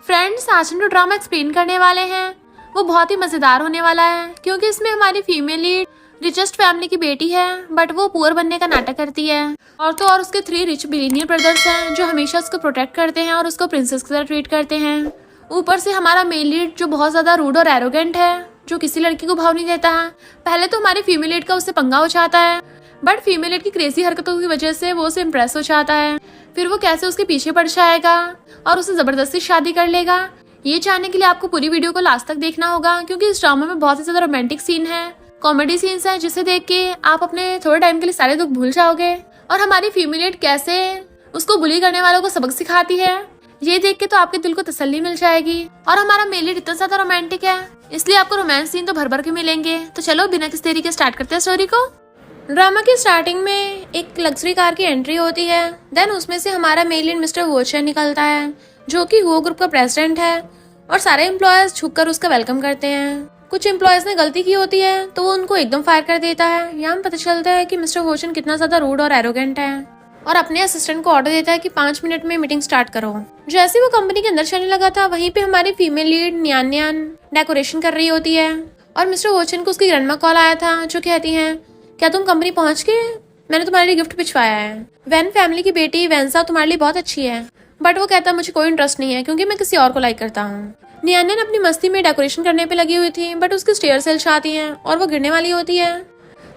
Friends, आज हम जो ड्रामा एक्सप्लेन करने वाले हैं वो बहुत ही मजेदार होने वाला है, क्योंकि इसमें हमारी फीमेल लीड रिचेस्ट फैमिली की बेटी है, बट वो पुअर बनने का नाटक करती है। और तो और उसके 3 रिच बिलियनियर ब्रदर्स हैं जो हमेशा उसको प्रोटेक्ट करते हैं और उसको प्रिंसेस की तरह ट्रीट करते हैं। ऊपर से हमारा मेल लीड जो बहुत ज्यादा रूड और एरोगेंट है, जो किसी लड़की को भाव नहीं देता है। पहले तो हमारी फीमेल लीड का उससे पंगा हो जाता है, बट फीमेल लीड की क्रेजी हरकतों की वजह से वो उसे इम्प्रेस हो जाता है। फिर वो कैसे उसके पीछे पड़ जाएगा और उसे जबरदस्ती शादी कर लेगा, ये जानने के लिए आपको पूरी वीडियो को लास्ट तक देखना होगा, क्योंकि इस ड्रामा में बहुत ही ज्यादा रोमांटिक सीन है, कॉमेडी सीन्स हैं, जिसे देख के आप अपने थोड़े टाइम के लिए सारे दुख भूल जाओगे। और हमारी फीमेल लीड कैसे उसको बुली करने वालों को सबक सिखाती है, ये देख के तो आपके दिल को तसल्ली मिल जाएगी। और हमारा मेल लीड इतना ज्यादा रोमांटिक है, इसलिए आपको रोमांस सीन तो भर भर के मिलेंगे। तो चलो बिना किसी देरी के स्टार्ट करते हैं स्टोरी को। ड्रामा की स्टार्टिंग में एक लग्जरी कार की एंट्री होती है। देन उसमें से हमारा मेल लीड मिस्टर वोचर निकलता है, जो कि वो ग्रुप का प्रेसिडेंट है, और सारे एम्प्लॉयज झुककर उसका वेलकम करते हैं। कुछ एम्प्लॉयज ने गलती की होती है तो वो उनको एकदम फायर कर देता है। यहाँ पता चलता है कि मिस्टर वोचन कितना ज्यादा रूड और एरोगेंट है, और अपने असिस्टेंट को ऑर्डर देता है कि 5 मिनट में मीटिंग स्टार्ट करो। जैसे वो कंपनी के अंदर चलने लगा था, वहीं पे हमारी फीमेल लीड न्यान डेकोरेशन कर रही होती है, और मिस्टर वोचन को उसकी ग्रैंडमा कॉल आया था, जो कहती है क्या तुम कंपनी पहुंच के, मैंने तुम्हारे लिए गिफ्ट भिजवाया है। वैन फैमिली की बेटी वेंसा तुम्हारे लिए बहुत अच्छी है, बट वो कहता मुझे कोई इंटरेस्ट नहीं है क्योंकि मैं किसी और को लाइक करता हूँ। नियान अपनी मस्ती में डेकोरेशन करने पे लगी हुई थी, बट उसकी स्टेयर सेल्स आती हैं और वो गिरने वाली होती है।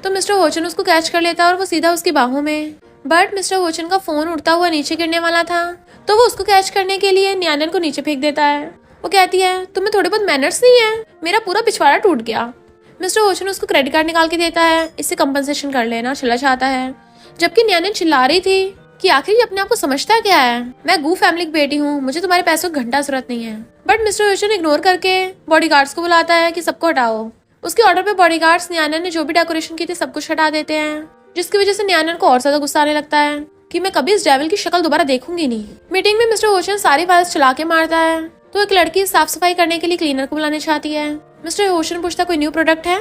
तो मिस्टर वोचन उसको कैच कर लेता है और वो सीधा उसकी बाहों में, बट मिस्टर वोचन का फोन उड़ता हुआ नीचे गिरने वाला था, तो वो उसको कैच करने के लिए नियान को नीचे फेंक देता है। वो कहती है तुम्हें थोड़े बहुत मैनर्स नहीं है, मेरा पूरा पिछवाड़ा टूट गया। मिस्टर वोचन उसको क्रेडिट कार्ड निकाल के देता है, इससे कंपनसेशन कर लेना, चला जाता है। जबकि नियान चिल्ला रही थी कि आखिर ये अपने आप को समझता क्या है, मैं गू फैमिली की बेटी हूँ, मुझे तुम्हारे पैसों की घंटा जरूरत नहीं है। बट मिस्टर वोचन इग्नोर करके बॉडीगार्ड्स को बुलाता है कि सबको हटाओ। उसके ऑर्डर पे बॉडीगार्ड्स नियान ने जो भी डेकोरेशन की थी सब कुछ हटा देते हैं, जिसकी वजह से नियान को और ज्यादा गुस्सा आने लगता है कि मैं कभी इस डेविल की शक्ल दोबारा देखूंगी नहीं। मीटिंग में मिस्टर वोचन सारी फाइल्स चला के मारता है, तो एक लड़की साफ सफाई करने के लिए क्लीनर को बुलाने चाहती है। मिस्टर वोचन पूछता कोई न्यू प्रोडक्ट है।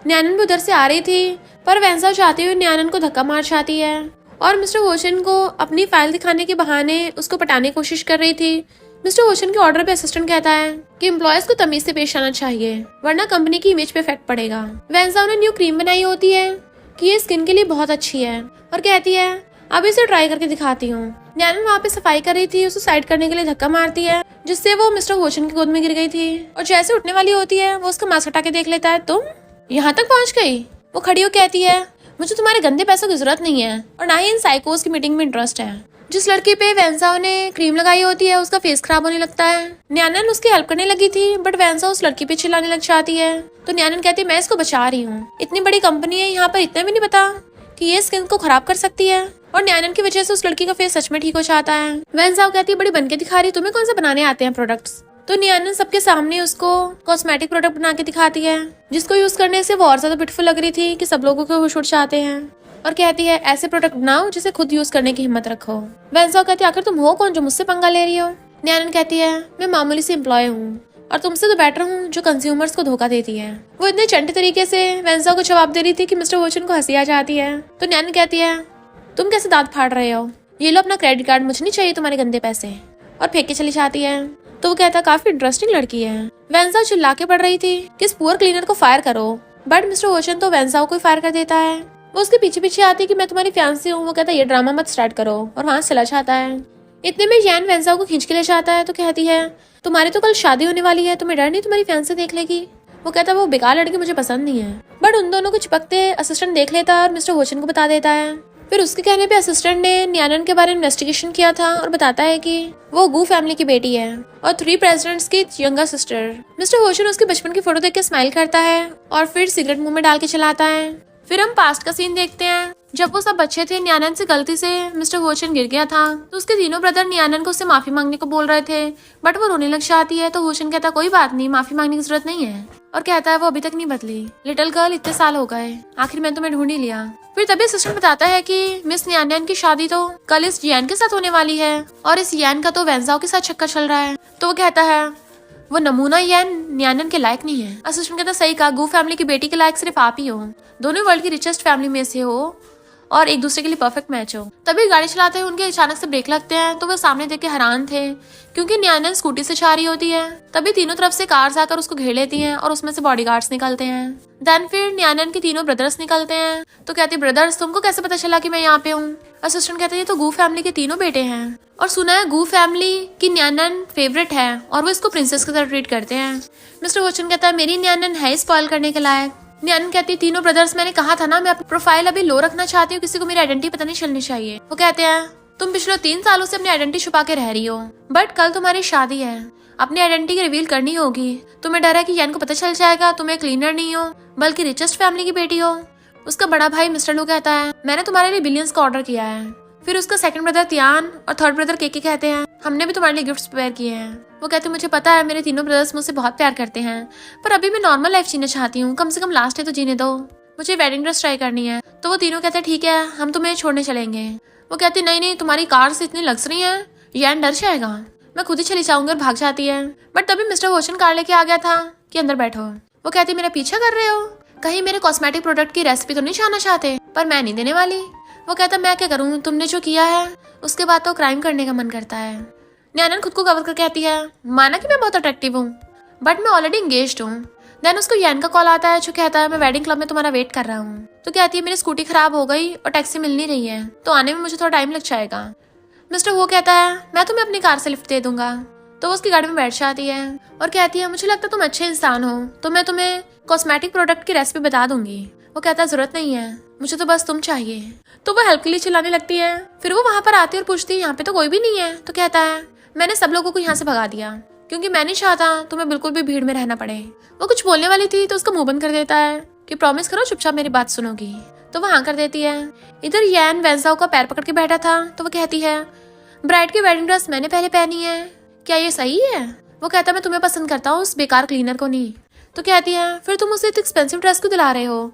न्यान भी उधर से आ रही थी, पर वेंसा चाहती हुई न्यान को धक्का मार चाहती है, और मिस्टर वोचन को अपनी फाइल दिखाने के बहाने उसको पटाने की कोशिश कर रही थी। मिस्टर वोचन के ऑर्डर पे असिस्टेंट कहता है कि एम्प्लॉयज को तमीज से पेश आना चाहिए, वरना कंपनी की इमेज पे इफेक्ट पड़ेगा। वेंसा ने न्यू क्रीम बनाई होती है कि ये स्किन के लिए बहुत अच्छी है, और कहती है अब इसे ट्राई करके दिखाती हूँ। न्यान वहाँ पे सफाई कर रही थी, उसे साइड करने के लिए धक्का मारती है, जिससे वो मिस्टर वोचन की गोद में गिर गई थी, और जैसे उठने वाली होती है वो उसका मास्क हटा के देख लेता है। तुम यहाँ तक पहुँच गई? वो खड़ी हो कहती है मुझे तुम्हारे गंदे पैसों की जरूरत नहीं है, और ना ही इन साइकोस की मीटिंग में इंटरेस्ट है। जिस लड़की पे वेंसा ने क्रीम लगाई होती है उसका फेस खराब होने लगता है। न्यानन उसकी हेल्प करने लगी थी, बट वेंसा उस लड़की पे चिल्लाने लग जाती है, तो न्यानन कहती है मैं इसको बचा रही हूँ, इतनी बड़ी कंपनी है, यहाँ पर इतना भी नहीं पता कि ये स्किन को खराब कर सकती है। और न्यानन की वजह से उस लड़की का फेस सच में ठीक हो जाता है। वेंसा कहती है बड़ी बनके दिखा रही, तुम्हें कौन से बनाने आते हैं प्रोडक्ट्स। तो नियान सबके सामने उसको कॉस्मेटिक प्रोडक्ट बना के दिखाती है, जिसको यूज करने से वो और ज्यादा ब्यूटीफुल लग रही थी कि सब लोगों को होश उड़ जाते हैं, और कहती है ऐसे प्रोडक्ट बनाओ जिसे खुद यूज करने की हिम्मत रखो। वेंसा कहती है आखिर तुम हो कौन जो मुझसे पंगा ले रही हो। नियान कहती है मैं मामूली सी एम्प्लॉय हूँ, और तुमसे तो बेटर हूँ जो कंज्यूमर्स को धोखा देती है। वो इतने चंटे तरीके से वेंसा को जवाब दे रही थी कि मिस्टर वोचन को हंसी आ जाती है। तो नियान कहती है तुम कैसे दांत फाड़ रहे हो, ये लो अपना क्रेडिट कार्ड, मुझे नहीं चाहिए तुम्हारे गंदे पैसे, और फेंक के चली जाती है। तो वो कहता काफी इंटरेस्टिंग लड़की है। वेंसा चिल्ला के पड़ रही थी कि इस पुअर क्लीनर को फायर करो, बट मिस्टर वोचन तो वेंसा को फायर कर देता है। वो उसके पीछे पीछे आती कि मैं तुम्हारी फियांसी हूँ। वो कहता ये ड्रामा मत स्टार्ट करो, और वहां चला जाता है। इतने में यान वेंसा को खींच के ले जाता है, तो कहती है तुम्हारी तो कल शादी होने वाली है, तुम्हें डर नहीं तुम्हारी फियांसी देख लेगी। वो कहता वो बेकार लड़की मुझे पसंद नहीं है, बट उन दोनों को चिपकते असिस्टेंट देख लेता है और मिस्टर वोचन को बता देता है। फिर उसके कहने पे असिस्टेंट ने न्यानन के बारे में इन्वेस्टिगेशन किया था और बताता है कि वो गू फैमिली की बेटी है और 3 प्रेसिडेंट्स की यंगर सिस्टर। मिस्टर वोचन उसके बचपन की फोटो देख के स्माइल करता है और फिर सिगरेट मुंह में डाल के चलाता है। फिर हम पास्ट का सीन देखते हैं। जब वो सब बच्चे थे, न्यानन से गलती से मिस्टर वोचन गिर गया था, तो उसके तीनों ब्रदर न्यानन को उससे माफी मांगने को बोल रहे थे, बट वो रोने लग जाती है। तो वोचन कहता कोई बात नहीं, माफी मांगने की जरूरत नहीं है, और कहता है वो अभी तक नहीं बदली। लिटिल गर्ल इतने साल हो गए, आखिर मैंने तुम्हें ढूंढ ही लिया। फिर तभी असिस्टेंट बताता है कि मिस न्यान की शादी तो कल इस जियान के साथ होने वाली है, और इस यान का तो वेंसाओ के साथ चक्कर चल रहा है। तो वो कहता है वो नमूना यान न्यानन के लायक नहीं है। असिस्टेंट कहता सही कहा, गू फैमिली की बेटी के लायक सिर्फ आप ही हो, दोनों वर्ल्ड की रिचेस्ट फैमिली में से हो, और एक दूसरे के लिए परफेक्ट मैच हो। तभी गाड़ी चलाते हुए उनके अचानक से ब्रेक लगते हैं तो वो सामने देख के हैरान थे क्योंकि न्यानन स्कूटी से जा रही होती है। तभी तीनों तरफ से कार्स आकर उसको घेर लेती हैं और उसमें से बॉडीगार्ड्स निकलते हैं। देन फिर न्यानन के तीनों ब्रदर्स निकलते हैं तो कहती ब्रदर्स तुमको कैसे पता चला कि मैं यहाँ पे हूँ। असिस्टेंट कहते हैं ये तो गू फैमिली के तीनों बेटे हैं और सुना है गू फैमिली की न्यानन फेवरेट है और वो इसको प्रिंसेस की तरह ट्रीट करते हैं। मिस्टर होचन कहता है मेरी न्यानन है स्पॉइल करने के लायक। न्यानन कहती है तीनों ब्रदर्स मैंने कहा था ना मैं अपनी प्रोफाइल अभी लो रखना चाहती हूँ, किसी को मेरी आइडेंटिटी पता नहीं चलनी चाहिए। वो कहते हैं तुम पिछले 3 सालों से अपनी आइडेंटिटी छुपा के रह रही हो बट कल तुम्हारी शादी है, अपनी आइडेंटिटी रिवील करनी होगी। तुम्हें डर है कि यान को पता चल जाएगा तुम्हें क्लीनर नहीं हो बल्कि रिचेस्ट फैमिली की बेटी हो। उसका बड़ा भाई मिस्टर लू कहता है मैंने तुम्हारे लिए बिलियंस का ऑर्डर किया है। फिर उसका सेकंड ब्रदर तियान और थर्ड ब्रदर केके कहते हैं हमने भी तुम्हारे लिए गिफ्ट्स प्रिपेयर किए हैं। वो कहते हैं मुझे पता है मेरे तीनों ब्रदर्स मुझसे बहुत प्यार करते हैं पर अभी मैं नॉर्मल लाइफ जीना चाहती हूँ, कम से कम लास्ट डे तो जीने दो, मुझे वेडिंग ड्रेस ट्राई करनी है। तो वो तीनों कहते हैं ठीक है हम तुम्हें छोड़ने चलेंगे। वो कहती नहीं नहीं तुम्हारी कार से इतनी लग्जरी है यान डर जाएगा, मैं खुद ही चली जाऊंगी और भाग जाती है। बट तभी मिस्टर होशन कार लेके आ गया था कि अंदर बैठो। वो कहती मेरा पीछा कर रहे हो, कहीं मेरे कॉस्मेटिक प्रोडक्ट की रेसिपी तो नहीं जानना चाहते, पर मैं नहीं देने वाली। वो कहता मैं क्या करूँ, तुमने जो किया है उसके बाद तो क्राइम करने का मन करता है। न्यानन खुद को कवर कर कहती है माना कि मैं बहुत अट्रैक्टिव हूँ बट मैं ऑलरेडी एंगेज्ड हूँ। देन उसको यान का कॉल आता है जो कहता है मैं वेडिंग क्लब में तुम्हारा वेट कर रहा हूँ। तो कहती है मेरी स्कूटी खराब हो गई और टैक्सी मिल नहीं रही है तो आने में मुझे थोड़ा टाइम लग जाएगा। मिस्टर वो कहता है मैं तुम्हें अपनी कार से लिफ्ट दे दूंगा। तो वो उसकी गाड़ी में बैठ जाती है और कहती है मुझे लगता है तुम अच्छे इंसान हो तो मैं तुम्हें कॉस्मेटिक प्रोडक्ट की रेसिपी बता दूंगी। वो कहता है जरूरत नहीं है, मुझे तो बस तुम चाहिए। तो वो हेल्प के लिए चिल्लाने लगती है। फिर वो वहां पर आती है और पूछती है यहाँ पे तो कोई भी नहीं है। तो कहता है मैंने सब लोगों को यहाँ से भगा दिया क्योंकि मैं नहीं चाहता तुम्हें बिल्कुल भी भीड़ में रहना पड़े। वो कुछ बोलने वाली थी तो उसका मुंह बंद कर देता है कि प्रॉमिस करो चुपचाप मेरी बात सुनोगी। तो वो हाँ कर देती है। इधर यान वेंसाओ का पैर पकड़ के बैठा था तो वो कहती है ब्राइड की वेडिंग ड्रेस मैंने पहले पहनी है, क्या ये सही है। वो कहता है मैं तुम्हें पसंद करता हूँ उस बेकार क्लीनर को नहीं। तो कहती है फिर तुम उसे इतनी एक्सपेंसिव ड्रेस क्यों दिला रहे हो।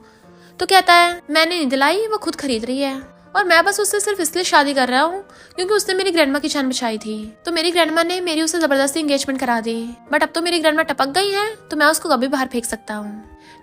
तो कहता है मैंने नहीं दिलाई, वो खुद खरीद रही है और मैं बस उससे सिर्फ इसलिए शादी कर रहा हूँ क्योंकि उसने मेरी ग्रैंडमा की जान बचाई थी। तो मेरी ग्रैंडमा ने मेरी उससे जबरदस्ती एंगेजमेंट करा दी बट अब तो मेरी ग्रैंडमा टपक गई है तो मैं उसको कभी बाहर फेंक सकता हूँ।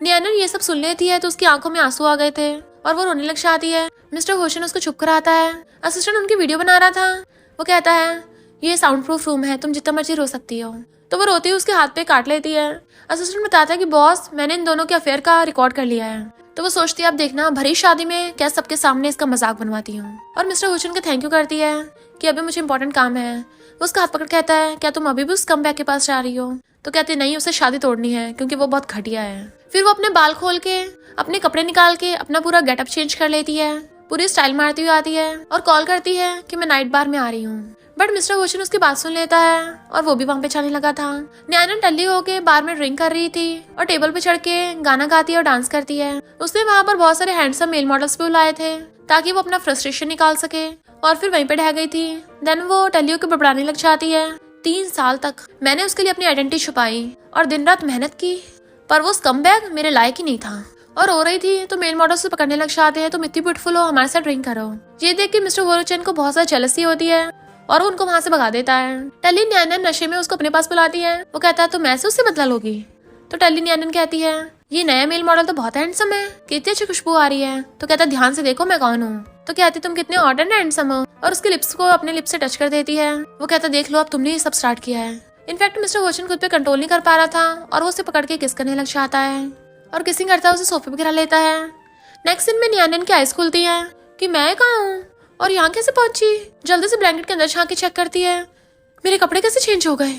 न्यानन ये सब सुन लेती है तो उसकी आंखों में आंसू आ गए थे और वो रोने लग जाती है। मिस्टर होशन उसको चुप कराता है। असिस्टेंट उनकी वीडियो बना रहा था। वो कहता है ये साउंड प्रूफ रूम है, तुम जितना मर्जी रो सकती हो। तो वो रोती हुई उसके हाथ पे काट लेती है। असिस्टेंट बताता है कि बॉस मैंने इन दोनों के अफेयर का रिकॉर्ड कर लिया है। तो वो सोचती है अब देखना भरी शादी में क्या सबके सामने इसका मजाक बनवाती हूँ। और मिस्टर हुचन के थैंक यू करती है कि अभी मुझे इंपॉर्टेंट काम है। वो उसका हाथ पकड़ कहता है क्या तुम अभी भी उस कम बैक के पास जा रही हो। तो कहती नहीं उसे शादी तोड़नी है क्योंकि वो बहुत घटिया है। फिर वो अपने बाल खोल के अपने कपड़े निकाल के अपना पूरा गेटअप चेंज कर लेती है, पूरी स्टाइल मारती हुई आती है और कॉल करती है कि मैं नाइट बार में आ रही हूँ। बट मिस्टर होशन उसकी बात सुन लेता है और वो भी वहाँ पे जाने लगा था। न्यानन टल्ली होके बार में ड्रिंक कर रही थी और टेबल पे चढ़ के गाना गाती है और डांस करती है। उसने वहाँ पर बहुत सारे हैंडसम मेल मॉडल्स भी बुलाए थे ताकि वो अपना फ्रस्ट्रेशन निकाल सके और फिर वहीं पे ढह गई थी। देन वो टल्लियों के बड़बड़ाने लग जाती है 3 साल तक मैंने उसके लिए अपनी आइडेंटिटी छुपाई और दिन रात मेहनत की पर वो स्कमबैग मेरे लायक ही नहीं था। और रो रही थी तो मेल मॉडल से पकड़ने लग जाते हैं तुम इतनी ब्यूटीफुल हो, हमारे साथ ड्रिंक करो। ये देख के मिस्टर होरोचन को बहुत सारी जेलसी होती है और वो उनको वहाँ से भगा देता है। टल्ली न्यानन नशे में उसको अपने पास बुलाती है। वो कहता है तुम ऐसे उससे बदला लोगी। तो टल्ली न्यानन कहती है ये नया मेल मॉडल तो बहुत हैंडसम है, कितनी अच्छी खुशबू आ रही है। तो कहता ध्यान से देखो मैं कौन हूँ। तो कहती तुम कितने ऑर्डर हैंडसम हो और उसके लिप्स को अपने लिप्स से टच कर देती है। वो कहता देख लो अब तुमने ये सब स्टार्ट किया है। इनफैक्ट मिस्टर होचन खुद पे कंट्रोल नहीं कर पा रहा था और वो उसे पकड़ के किस करने लग जाता है और किसिंग करता है उसे सोफे पे गिरा लेता है। नेक्स्ट दिन में न्यानन की आइज खुलती है कि मैं कहाँ हूँ और यहाँ कैसे पहुंची। जल्दी से ब्लैंकेट के अंदर झांक के चेक करती है मेरे कपड़े कैसे चेंज हो गए,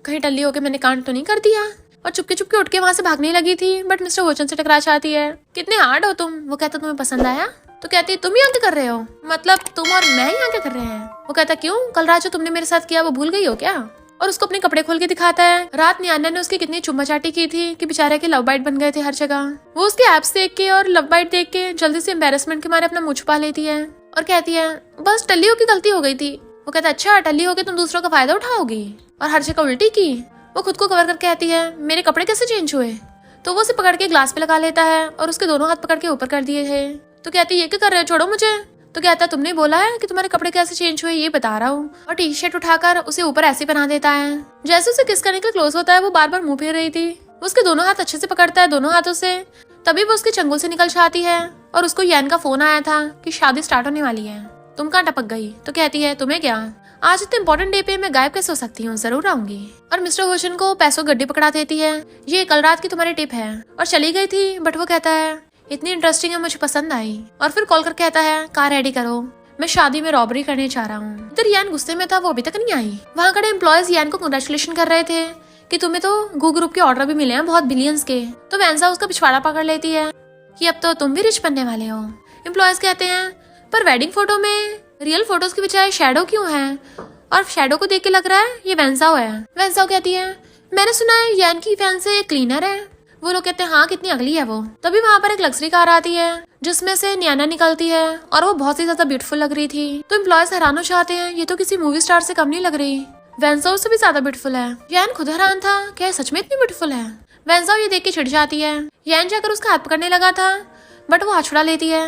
कहीं टल्ली होके मैंने कांड तो नहीं कर दिया। और चुपके चुपके उठ के वहां से भागने लगी थी बट मिस्टर होचन से टकरा जाती है। कितने हार्ड हो तुम। वो कहता तुम्हें पसंद आया। तो कहती तुम यहाँ क्या कर रहे हो, मतलब तुम और मैं यहाँ क्या कर रहे हैं। वो कहता क्यों, कल रात जो तुमने मेरे साथ किया वो भूल गई हो क्या। और उसको अपने कपड़े खोल के दिखाता है। रात न्यानन ने उसकी कितनी चुम्मा चाटी की थी कि बेचारे के लव बाइट बन गए थे हर जगह। वो उसके एप्स देख के और लव बाइट देख के जल्दी से एम्बेरसमेंट के मारे अपना मुंह छुपा लेती है और कहती है बस टल्लियों की गलती हो गई थी। वो कहता अच्छा टल्ली हो के तुम दूसरों का फायदा उठाओगी और हर जगह उल्टी की। वो खुद को कवर करके कहती है मेरे कपड़े कैसे चेंज हुए। तो वो उसे पकड़ के ग्लास पे लगा लेता है और उसके दोनों हाथ पकड़ के ऊपर कर दिए है। तो कहती ये क्या कर रहे हो, छोड़ो मुझे। तो कहता तुमने बोला है कि तुम्हारे कपड़े कैसे चेंज हुए ये बता रहा हूँ। और टी शर्ट उठाकर उसे ऊपर ऐसे बना देता है। जैसे उसे किस करने के क्लोज होता है वो बार बार मुंह फेर रही थी। वो उसके दोनों हाथ अच्छे से पकड़ता है दोनों हाथों से तभी वो उसके चंगुल से निकल जाती है और उसको यान का फोन आया था कि शादी स्टार्ट होने वाली है। तुम कहाँ टपक गई? तो कहती है तुम्हें क्या, आज इतने इंपॉर्टेंट डे पे मैं गायब कैसे हो सकती हूँ, जरूर आऊंगी। और मिस्टर होशन को पैसों गड्डी पकड़ा देती है, ये कल रात की तुम्हारी टिप है, और चली गई थी। बट वो कहता है इतनी इंटरेस्टिंग है, मुझे पसंद आई। और फिर कॉल करके कहता है कार रेडी करो, मैं शादी में रॉबरी करने जा रहा हूँ। इधर यान गुस्से में था, वो अभी तक नहीं आई। वहाँ खड़े एम्प्लॉयज यान को कंग्रेचुलेशन कर रहे थे कि तुम्हें तो गू ग्रुप के ऑर्डर भी मिले हैं बहुत बिलियंस के। तो वेंसा उसका पिछवाड़ा पकड़ लेती है कि अब तो तुम भी रिच बनने वाले हो। एम्प्लॉयज कहते हैं पर वेडिंग फोटो में रियल फोटोज के बजाय शैडो क्यों है, और शैडो को देख के लग रहा है ये वेंसाओ है। वेंसाओ कहती है मैंने सुना है यान की फैन से एक क्लीनर है। वो लोग कहते हैं हाँ कितनी अगली है वो। तभी वहाँ पर एक लग्जरी कार आती है जिसमें से न्याना निकलती है और वो बहुत ही ज्यादा ब्यूटीफुल लग रही थी। तो एम्प्लॉयज हैरान हो जाते हैं, ये तो किसी मूवी स्टार से कम नहीं लग रही, वेंसाओ से भी ज्यादा ब्यूटीफुल है। यान खुद हैरान था, क्या सच में इतनी ब्यूटीफुल है। वेंसाओ ये देख के चिढ़ जाती है। यान जाकर उसका हाथ पकड़ने लगा था बट वो हाथ छुड़ा लेती है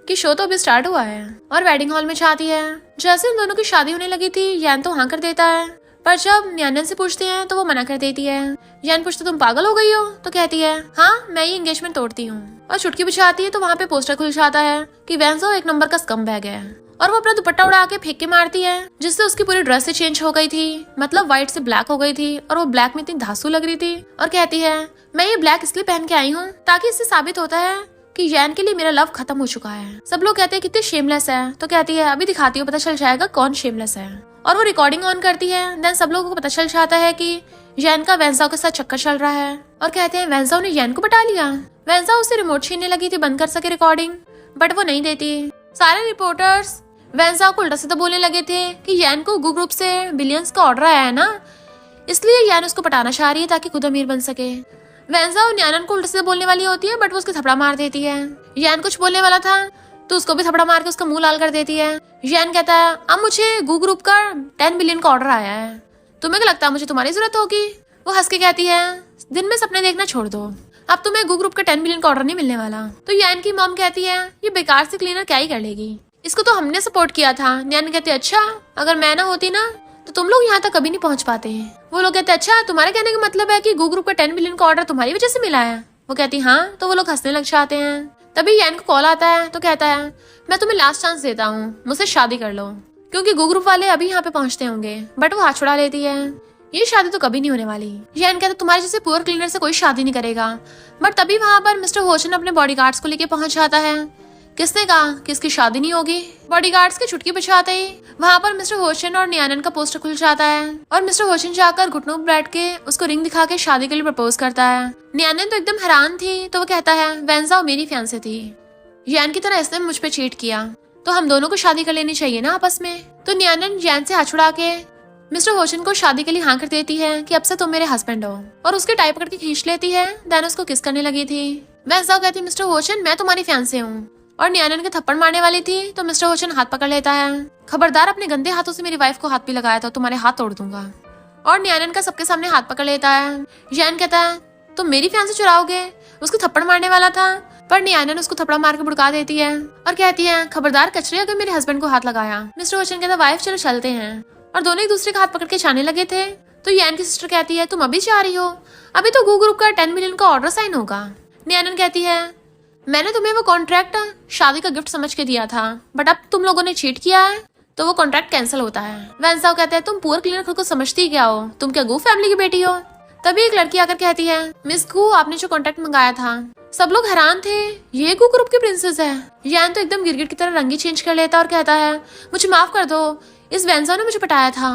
कि शो तो अभी स्टार्ट हुआ है, और वेडिंग हॉल में जाती है। जैसे उन दोनों की शादी होने लगी थी यान तो हाँ कर देता है, पर जब न्यानन से पूछते हैं तो वो मना कर देती है। यान पूछते तुम पागल हो गई हो? तो कहती है हाँ मैं ये एंगेजमेंट तोड़ती हूँ। और चुटकी बजाती है तो वहाँ पे पोस्टर खुल जाता है कि वेंसाओ एक नंबर का स्कम बैग है, और वो अपना दुपट्टा उड़ा के फेंक के मारती है जिससे उसकी पूरी ड्रेस से चेंज हो गई थी, मतलब व्हाइट से ब्लैक हो गई थी, और वो ब्लैक में इतनी धांसू लग रही थी। और कहती है मैं ये ब्लैक इसलिए पहन के आई हूँ ताकि इससे साबित होता है कि यान के लिए मेरा लव खत्म हो चुका है। सब लोग कहते हैं कितनी शेमलेस है। तो कहती है अभी दिखाती हूँ, पता चल जाएगा कौन शेमलेस है। और वो रिकॉर्डिंग ऑन करती है। देन सब लोगों को पता चल जाता है कि यान का वेंसाओ के साथ चक्कर चल रहा है, और कहते हैं वेंसाओ ने यान को बटा लिया। वेंसाओ उससे रिमोट छीनने लगी थी बंद कर सके रिकॉर्डिंग, बट वो नहीं देती। सारे रिपोर्टर्स वेंसाओ को उल्टा सीधा बोलने लगे थे कि यान को गू ग्रुप से बिलियंस का ऑर्डर आया है ना, इसलिए यान उसको पटाना चाह रही है ताकि खुद अमीर बन सके। वेंसाओ न्यानन को उल्टा सीधा बोलने वाली होती है बट वो उसके थपड़ा मार देती है। यान कुछ बोलने वाला था तो उसको भी थपड़ा मार के उसका मुंह लाल कर देती है। यान कहता है अब मुझे गू ग्रुप का 10 बिलियन का ऑर्डर आया है, तुम्हें क्या लगता है मुझे तुम्हारी जरूरत होगी? वो हंस के कहती है दिन में सपने देखना छोड़ दो, अब तुम्हें गू ग्रुप का 10 बिलियन का ऑर्डर नहीं मिलने वाला। तो यान की मॉम कहती है ये बेकार से क्लीनर क्या ही कर लेगी, इसको तो हमने सपोर्ट किया था। यान कहती है अच्छा अगर मैं ना होती ना तो तुम लोग यहाँ तक कभी नहीं पहुंच पाते हैं। वो लोग कहते हैं अच्छा तुम्हारे कहने का मतलब है कि गू ग्रुप का 10 बिलियन का ऑर्डर तुम्हारी वजह से मिला है? वो कहती हाँ। तो वो लोग हंसने लग जाते हैं। तभी यान को कॉल आता है तो कहता है मैं तुम्हें लास्ट चांस देता हूँ, मुझसे शादी कर लो, क्योंकि गू ग्रुप वाले अभी यहाँ पे पहुंचते होंगे। बट वो हाथ छुड़ा लेती है, ये शादी तो कभी नहीं होने वाली। यान कहता तुम्हारे जैसे पुअर क्लीनर से कोई शादी नहीं करेगा। बट तभी वहाँ पर मिस्टर होशन अपने बॉडीगार्ड्स को लेके पहुंच जाता है। किसने कहा कि इसकी शादी नहीं होगी? बॉडीगार्ड्स के चुटकी बजाते ही वहाँ पर मिस्टर होशन और न्यानन का पोस्टर खुल जाता है, और मिस्टर होशन जाकर घुटनों पर बैठ के उसको रिंग दिखा के शादी के लिए प्रपोज करता है। न्यानन तो एकदम हैरान थी, तो वो कहता है वेंसाओ मेरी फियांसे थी, यान की तरह इसने मुझ पे चीट किया, तो हम दोनों को शादी कर लेनी चाहिए ना आपस में। तो न्यानन यान से हाथ छुड़ा के मिस्टर होशन को शादी के लिए हाँ कर देती है कि अब से तुम मेरे हस्बैंड हो, और उसके टाई पकड़ के खींच लेती है। देन उसको किस करने लगी थी। वेंसाओ कहती मिस्टर होशन मैं तुम्हारी फियांसे हूँ, और न्यानन के थप्पड़ मारने वाली थी तो मिस्टर होशन हाथ पकड़ लेता है, खबरदार अपने गंदे हाथों से मेरी वाइफ को हाथ भी लगाया तो तुम्हारे हाथ तोड़ दूंगा। और न्यानन का सबके सामने हाथ पकड़ लेता है। यान कहता है तुम मेरी फियांसे चुराओगे? उसको थप्पड़ मारने वाला था पर न्यानन उसको थप्पड़ मार के भुड़का देती है और कहती है खबरदार कचरे अगर मेरे हस्बैंड को हाथ लगाया। मिस्टर होशन कहता वाइफ चलो चलते हैं, और दोनों एक दूसरे का हाथ पकड़ के जाने लगे थे। तो यान की सिस्टर कहती है तुम अभी जा रही हो? अभी तो गू ग्रुप का 10 मिलियन का ऑर्डर साइन होगा। न्यानन कहती है मैंने तुम्हें वो कॉन्ट्रैक्ट शादी का गिफ्ट समझ के दिया था, बट अब तुम लोगों ने चीट किया है तो वो कॉन्ट्रैक्ट कैंसिल होता है। वेंसाओ कहते हैं तुम पुअर क्लीनर खुद को समझती क्या हो, तुम क्या गू फैमिली की बेटी हो? तभी एक लड़की आकर कहती है मिस गू आपने जो कॉन्ट्रैक्ट मंगाया था। सब लोग हैरान थे, ये गू ग्रुप की प्रिंसेस है। यान तो एकदम गिरगिट की तरह रंगी चेंज कर लेता और कहता है मुझे माफ कर दो, इस वेंसाओ ने मुझे पटाया था,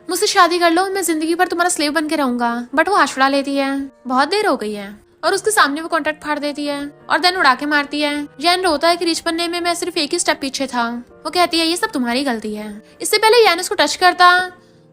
मुझसे शादी कर लो, मैं जिंदगी भर तुम्हारा स्लेव बन के रहूंगा। बट वो हाथ छुड़ा लेती है, बहुत देर हो गई है, और उसके सामने वो कॉन्ट्रैक्ट फाड़ देती है और देन उड़ा के मारती है। यान रोता है कि रिच बनने में मैं सिर्फ एक ही स्टेप पीछे था। वो कहती है ये सब तुम्हारी गलती है। इससे पहले यान उसको टच करता,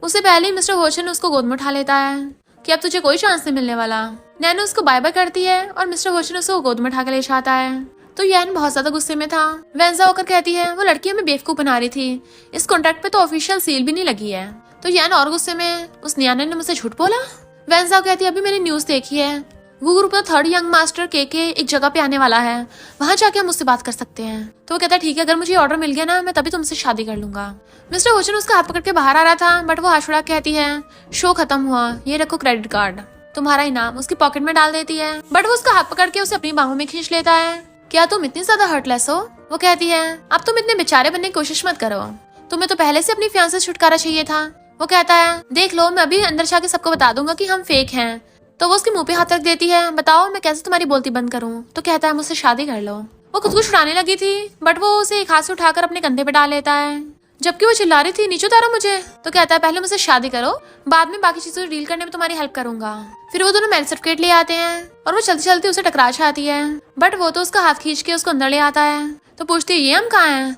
उससे पहले ही मिस्टर होशन उसको गोद में उठा लेता है कि अब तुझे कोई चांस नहीं मिलने वाला। नैनो उसको बाय बाय करती है और मिस्टर होशन उसको गोद में उठा के ले जाता है। तो यान बहुत ज्यादा गुस्से में था। वेंसा होकर कहती है वो लड़की हमें बेवकूफ बना रही थी, इस कॉन्ट्रैक्ट पे तो ऑफिशियल सील भी नहीं लगी है। तो यान और गुस्से में उस न्याने ने मुझसे झूठ बोला। वेंसा कहती है अभी मैंने न्यूज देखी है, गू ग्रुप का 3rd यंग मास्टर के एक जगह पे आने वाला है, वहां जाके हम उससे बात कर सकते हैं। तो वो कहता है ठीक है, अगर मुझे ऑर्डर मिल गया ना मैं तभी तुमसे शादी कर लूंगा। मिस्टर होशन उसका हाथ पकड़ के बाहर आ रहा था, बट वो हाथ छुड़ा कहती है शो खत्म हुआ, ये रखो क्रेडिट कार्ड। तुम्हारा इनाम उसकी पॉकेट में डाल देती है, बट वो उसका हाथ पकड़ के उसे अपनी बाहों में खींच लेता है। क्या तुम इतनी ज्यादा हर्टलेस हो? वो कहती है अब तुम इतने बेचारे बनने की कोशिश मत करो, तुम्हें तो पहले से अपनी फियांसे से छुटकारा चाहिए था। वो कहता है देख लो, मैं अभी अंदर जाके सबको बता दूंगा कि हम फेक हैं। तो वो उसके मुंह पे हाथ रख देती है, बताओ मैं कैसे तुम्हारी बोलती बंद करूं? तो कहता है मुझसे शादी कर लो। वो खुद को छुड़ाने लगी थी, बट वो उसे एक हाथ से उठाकर अपने कंधे पे डाल लेता है, जबकि वो चिल्ला रही थी नीचे उतारो मुझे। तो कहता है पहले मुझसे शादी करो, बाद में बाकी चीजों डील करने में तुम्हारी हेल्प करूंगा। फिर वो दोनों मैरिज सर्टिफिकेट ले आते हैं और वो चलती चलती उसे टकरा जाती है, बट वो तो उसका हाथ खींच के उसको अंदर ले आता है। तो पूछती है ये हम कहाँ हैं?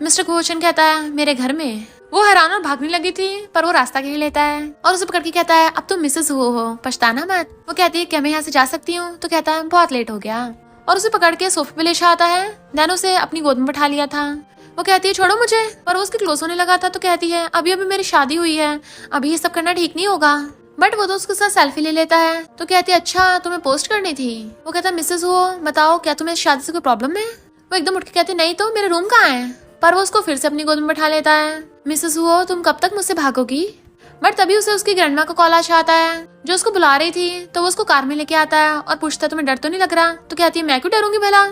मिस्टर घोषण कहता है मेरे घर में। वो हैरान और भागने लगी थी, पर वो रास्ता घेर लेता है और उसे पकड़ के कहता है अब तुम मिसेस हो, पछताना मत। वो कहती है क्या मैं यहाँ से जा सकती हूँ? तो कहता है बहुत लेट हो गया, और उसे पकड़ के सोफे पे ले आता है। दैन उसे अपनी गोद में बैठा लिया था। वो कहती है छोड़ो मुझे, पर वो उसके क्लोज होने लगा था। तो कहती है अभी अभी मेरी शादी हुई है, अभी ये सब करना ठीक नहीं होगा। बट वो तो उसके साथ सेल्फी ले लेता है। तो कहती है अच्छा तुम्हें पोस्ट करनी थी? वो कहता है मिसेस हो बताओ क्या तुम्हें इस शादी से कोई प्रॉब्लम है? वो एकदम उठ के कहती नहीं तो मेरे रूम कहाँ है? पर वो उसको फिर से अपनी गोद में बैठा लेता है। मिसेस हो तुम कब तक मुझसे भागोगी? बट तभी उसे उसकी ग्रैंडमा का कॉल आ जाता है जो उसको बुला रही थी। तो वो उसको कार में लेके आता है और पूछता है तुम्हें डर तो नहीं लग रहा? तो कहती है मैं क्यों डरूंगी भला।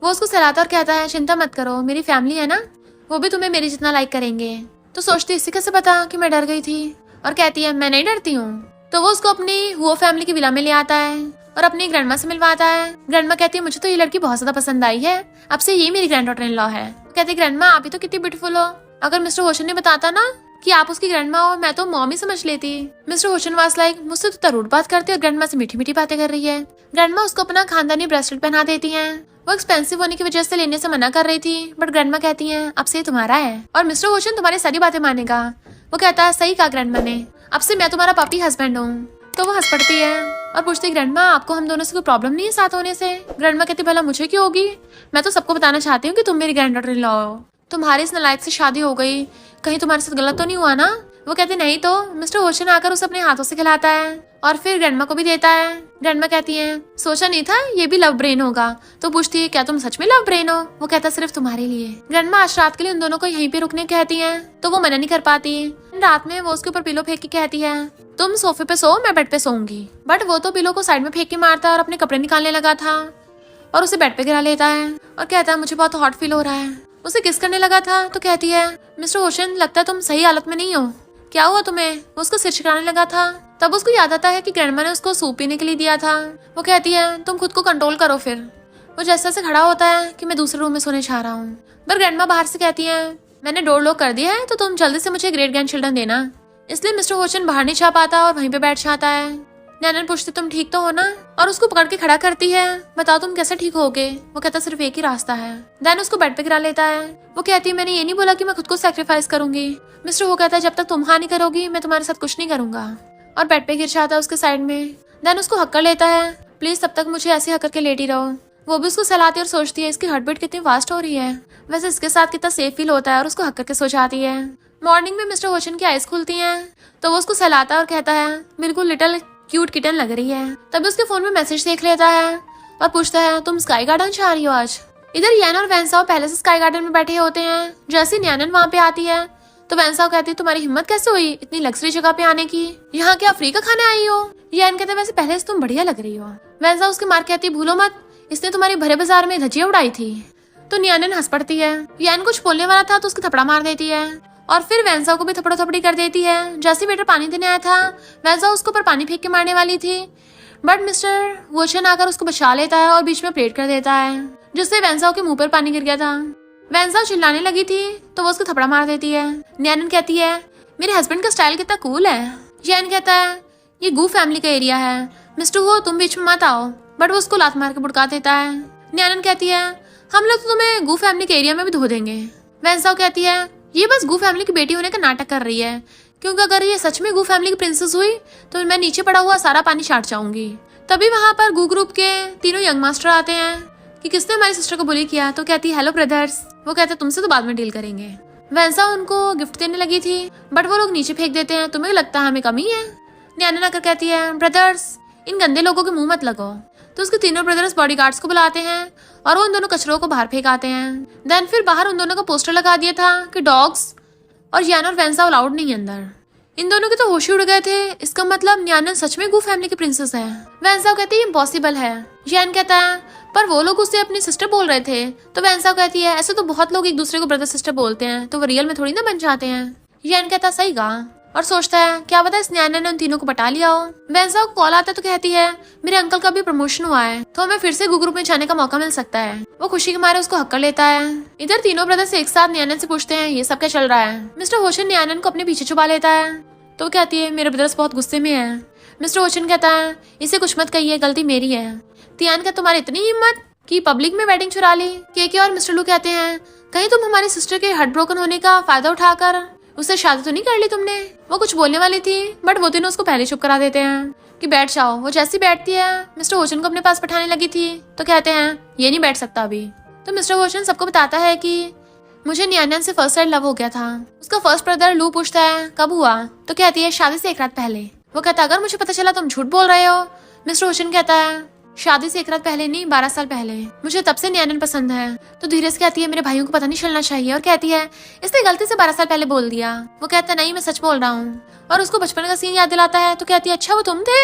वो उसको सहलाता और कहता है चिंता मत करो, मेरी फैमिली है ना, वो भी तुम्हें मेरी जितना लाइक करेंगे। तो सोचती इसी कैसे पता कि मैं डर गई थी, और कहती है मैं नहीं डरती हूँ। तो वो उसको अपनी हुआ फैमिली की विला में ले आता है और अपनी ग्रैंडमा से मिलवाता है। ग्रैंडमा कहती है मुझे तो ये लड़की बहुत ज्यादा पसंद आई है, अब से ये मेरी ग्रैंड डॉटर इन लॉ है। कहती है ग्रैंडमा आप ही तो कितनी ब्यूटीफुल हो, अगर मिस्टर होशन ने बताता ना कि आप उसकी ग्रैंडमा हो, मैं तो मॉम ही समझ लेती। मिस्टर होशन वाज लाइक मुझसे तो रूड बात करती है और ग्रैंडमा से मीठी मीठी बातें कर रही है। ग्रैंडमा उसको अपना खानदानी ब्रेसलेट पहना देती हैं। वो एक्सपेंसिव होने की वजह से लेने से मना कर रही थी, बट ग्रैंडमा कहती हैं अब से तुम्हारा है और मिस्टर होशन तुम्हारी सारी बातें मानेगा। वो कहता है सही कहा ग्रैंडमा ने, अब से मैं तुम्हारा पपी हस्बैंड हूँ। तो वो हंस पड़ती है और पूछती ग्रैंडमा आपको हम दोनों से कोई प्रॉब्लम नहीं है साथ होने से? ग्रैंडमा कहती भला मुझे क्यों होगी, मैं तो सबको बताना चाहती हूँ कि तुम मेरी ग्रैंड डॉटर इन लॉ हो, तुम्हारी इस नालायक से शादी हो गई, कहीं तुम्हारे साथ गलत तो नहीं हुआ ना? वो कहते नहीं तो। मिस्टर होशन आकर उसे अपने हाथों से खिलाता है और फिर ग्रैंडमा को भी देता है। ग्रैंडमा कहती है सोचा नहीं था ये भी लव ब्रेन होगा। तो पूछती है क्या तुम सच में लव ब्रेन हो? वो कहता सिर्फ तुम्हारे लिए। ग्रैंडमा आज रात के लिए उन दोनों को यहीं पे रुकने कहती है, तो वो मना नहीं कर पाती। रात में वो उसके ऊपर पिलो फेंक के कहती है तुम सोफे पे सो, मैं बेड पे सोऊंगी। बट वो तो पिलो को साइड में फेंक के मारता है और अपने कपड़े निकालने लगा था और उसे बेड पे गिरा लेता है और कहता है मुझे बहुत हॉट फील हो रहा है। उसे किस करने लगा था। तो कहती है मिस्टर होशन लगता है तुम सही हालत में नहीं हो, क्या हुआ तुम्हें? वो उसको सिर छिड़ाने लगा था। तब उसको याद आता है कि ग्रैंडमा ने उसको सूप पीने के लिए दिया था। वो कहती है तुम खुद को कंट्रोल करो। फिर वो जैसे से खड़ा होता है कि मैं दूसरे रूम में सोने जा रहा हूँ। पर ग्रैंडमा बाहर से कहती है मैंने डोर लॉक कर दिया है, तो तुम जल्दी से मुझे ग्रेट ग्रैंड चिल्ड्रन देना। इसलिए मिस्टर होशन बाहर नहीं जा पाता और वहीं पे बैठ जाता है। नैनन पूछती तुम ठीक तो हो ना, और उसको पकड़ के खड़ा करती है, बताओ तुम कैसे ठीक होगे? वो कहता सिर्फ एक ही रास्ता है। दैन उसको बेड पे गिरा लेता है। वो कहती है मैंने ये नहीं बोला कि मैं खुद को सैक्रिफाइस करूंगी। मिस्टर वो कहता है जब तक तुम हाँ नहीं करोगी मैं तुम्हारे साथ कुछ नहीं करूंगा, और बेड पे गिर जाता है उसके साइड में। दैन उसको हक्कर लेता है प्लीज तब तक मुझे ऐसे हक्कर के लेटी रहो। वो भी उसको सहलाती है और सोचती है इसकी हार्ट बीट कितनी फास्ट हो रही है, वैसे इसके साथ कितना सेफ फील होता है, और उसको हक्कर के सो जाती है। मॉर्निंग में मिस्टर होशन की आइज खुलती हैं, तो वो उसको सहलाता है और कहता है बिल्कुल लिटिल क्यूट किटन लग रही है। तभी उसके फोन में मैसेज देख लेता है और पूछता है तुम स्काई गार्डन जा रही हो आज? इधर यान और वैंसाओ पहले से स्काई गार्डन में बैठे होते हैं। जैसे न्यानन वहाँ पे आती है तो वैंसाओ कहती है तुम्हारी हिम्मत कैसे हुई इतनी लग्जरी जगह पे आने की, यहाँ क्या फ्री का खाने आई हो? यान कहते वैसे पहले से तुम बढ़िया लग रही हो। वैंसाओ उसके मार कहती भूलो मत इसने तुम्हारी भरे बाजार में धज्जियां उड़ाई थी। तो न्यानन हंस पड़ती है। यान कुछ बोलने वाला था तो उसकी थपड़ा मार देती है और फिर वैंसाओ को भी थपड़ा थपड़ी कर देती है। जैसे वेटर पानी देने आया था वैंसाओ उसके ऊपर पानी फेंक के मारने वाली थी, बट मिस्टर वोशन आकर उसको बचा लेता है और बीच में प्लेट कर देता है, जिससे वैंसाओ के मुंह पर पानी गिर गया था। वैंसाओ चिल्लाने लगी थी तो वो उसको थपड़ा मार देती है। न्यानन कहती है मेरे हस्बैंड का स्टाइल कितना कूल है। यान कहता है ये गू फैमिली का एरिया है, मिस्टर वो तुम बीच में मत आओ, बट वो उसको लात मार के बुड़का देता है। न्यानन कहती है हम लोग तो तुम्हें गू फैमिली के एरिया में भी धो देंगे। वैंसाओ कहती है ये बस गू फैमिली की बेटी होने का नाटक कर रही है, क्योंकि अगर ये सच में गू फैमिली की प्रिंसेस हुई तो मैं नीचे पड़ा हुआ सारा पानी छाट जाऊंगी। तभी वहाँ पर गू ग्रुप के तीनों यंग मास्टर आते हैं कि किसने हमारी सिस्टर को बुली किया। तो कहती है हेलो ब्रदर्स। वो कहते हैं तुमसे तो बाद में डील करेंगे। वैंसाओ उनको गिफ्ट देने लगी थी, बट वो लोग नीचे फेंक देते हैं। तुम्हें लगता है हमें कमी है? न्यानन आकर कहती है ब्रदर्स इन गंदे लोगों के मुंह मत लगो। तो उसके तीनों ब्रदर्स बॉडीगार्ड्स को बुलाते हैं और वो उन दोनों कचरों को बाहर फेंक आते हैं। देन फिर बाहर उन दोनों का पोस्टर लगा दिया था कि डॉग्स और यान और वैंसाओ अलाउड नहीं अंदर। इन दोनों के तो होश ही उड़ गए थे। इसका मतलब न्यानन सच में गू फैमिली की प्रिंसेस है। वेंसाओ कहती है इम्पॉसिबल है। यान कहता है पर वो लोग उससे अपनी सिस्टर बोल रहे थे। तो वेंसाओ कहती है ऐसे तो बहुत लोग एक दूसरे को ब्रदर सिस्टर बोलते हैं, तो वो रियल में थोड़ी ना बन जाते हैं। यान कहता सही कहा और सोचता है क्या पता इस न्यानन ने उन तीनों को पटा लिया हो। वेंसाओ को कॉल आता है तो कहती है मेरे अंकल का भी प्रमोशन हुआ है तो हमें फिर से गू ग्रुप में जाने का मौका मिल सकता है। वो खुशी के मारे उसको हक कर लेता है। इधर तीनों ब्रदर्स एक साथ न्यानन से पूछते हैं ये सब क्या चल रहा है। मिस्टर होशिन न्यानन को अपने पीछे छुपा लेता है। तो वो कहती है मेरे ब्रदर्स बहुत गुस्से में है। मिस्टर होशिन कहता है इसे कुछ मत कहिए, गलती मेरी है। तियान का तुम्हारी इतनी हिम्मत कि पब्लिक में वेडिंग चुरा ली। केके और मिस्टर लू कहते हैं कहीं तुम हमारी सिस्टर के हार्ट ब्रोकन होने का फायदा उठाकर उससे शादी तो नहीं कर ली तुमने। वो कुछ बोलने वाली थी बट वो तीनों उसको पहले चुप करा देते हैं कि बैठ जाओ। वो जैसी बैठती है मिस्टर होशिन को अपने पास बैठाने लगी थी तो कहते हैं ये नहीं बैठ सकता अभी। तो मिस्टर होशिन सबको बताता है कि मुझे न्यानन से फर्स्ट टाइम लव हो गया था। उसका फर्स्ट ब्रदर लू पूछता है कब हुआ। तो कहती है शादी से एक रात पहले। वो कहता अगर मुझे पता चला तुम झूठ बोल रहे हो। मिस्टर होशिन कहता है शादी से एक रात पहले नहीं 12 साल पहले। मुझे तब से न्यानन पसंद है। तो धीरे से कहती है मेरे भाइयों को पता नहीं चलना चाहिए और कहती है इसने गलती से 12 साल पहले बोल दिया। वो कहता है नहीं मैं सच बोल रहा हूँ और उसको बचपन का सीन याद दिलाता है। तो कहती है अच्छा वो तुम थे।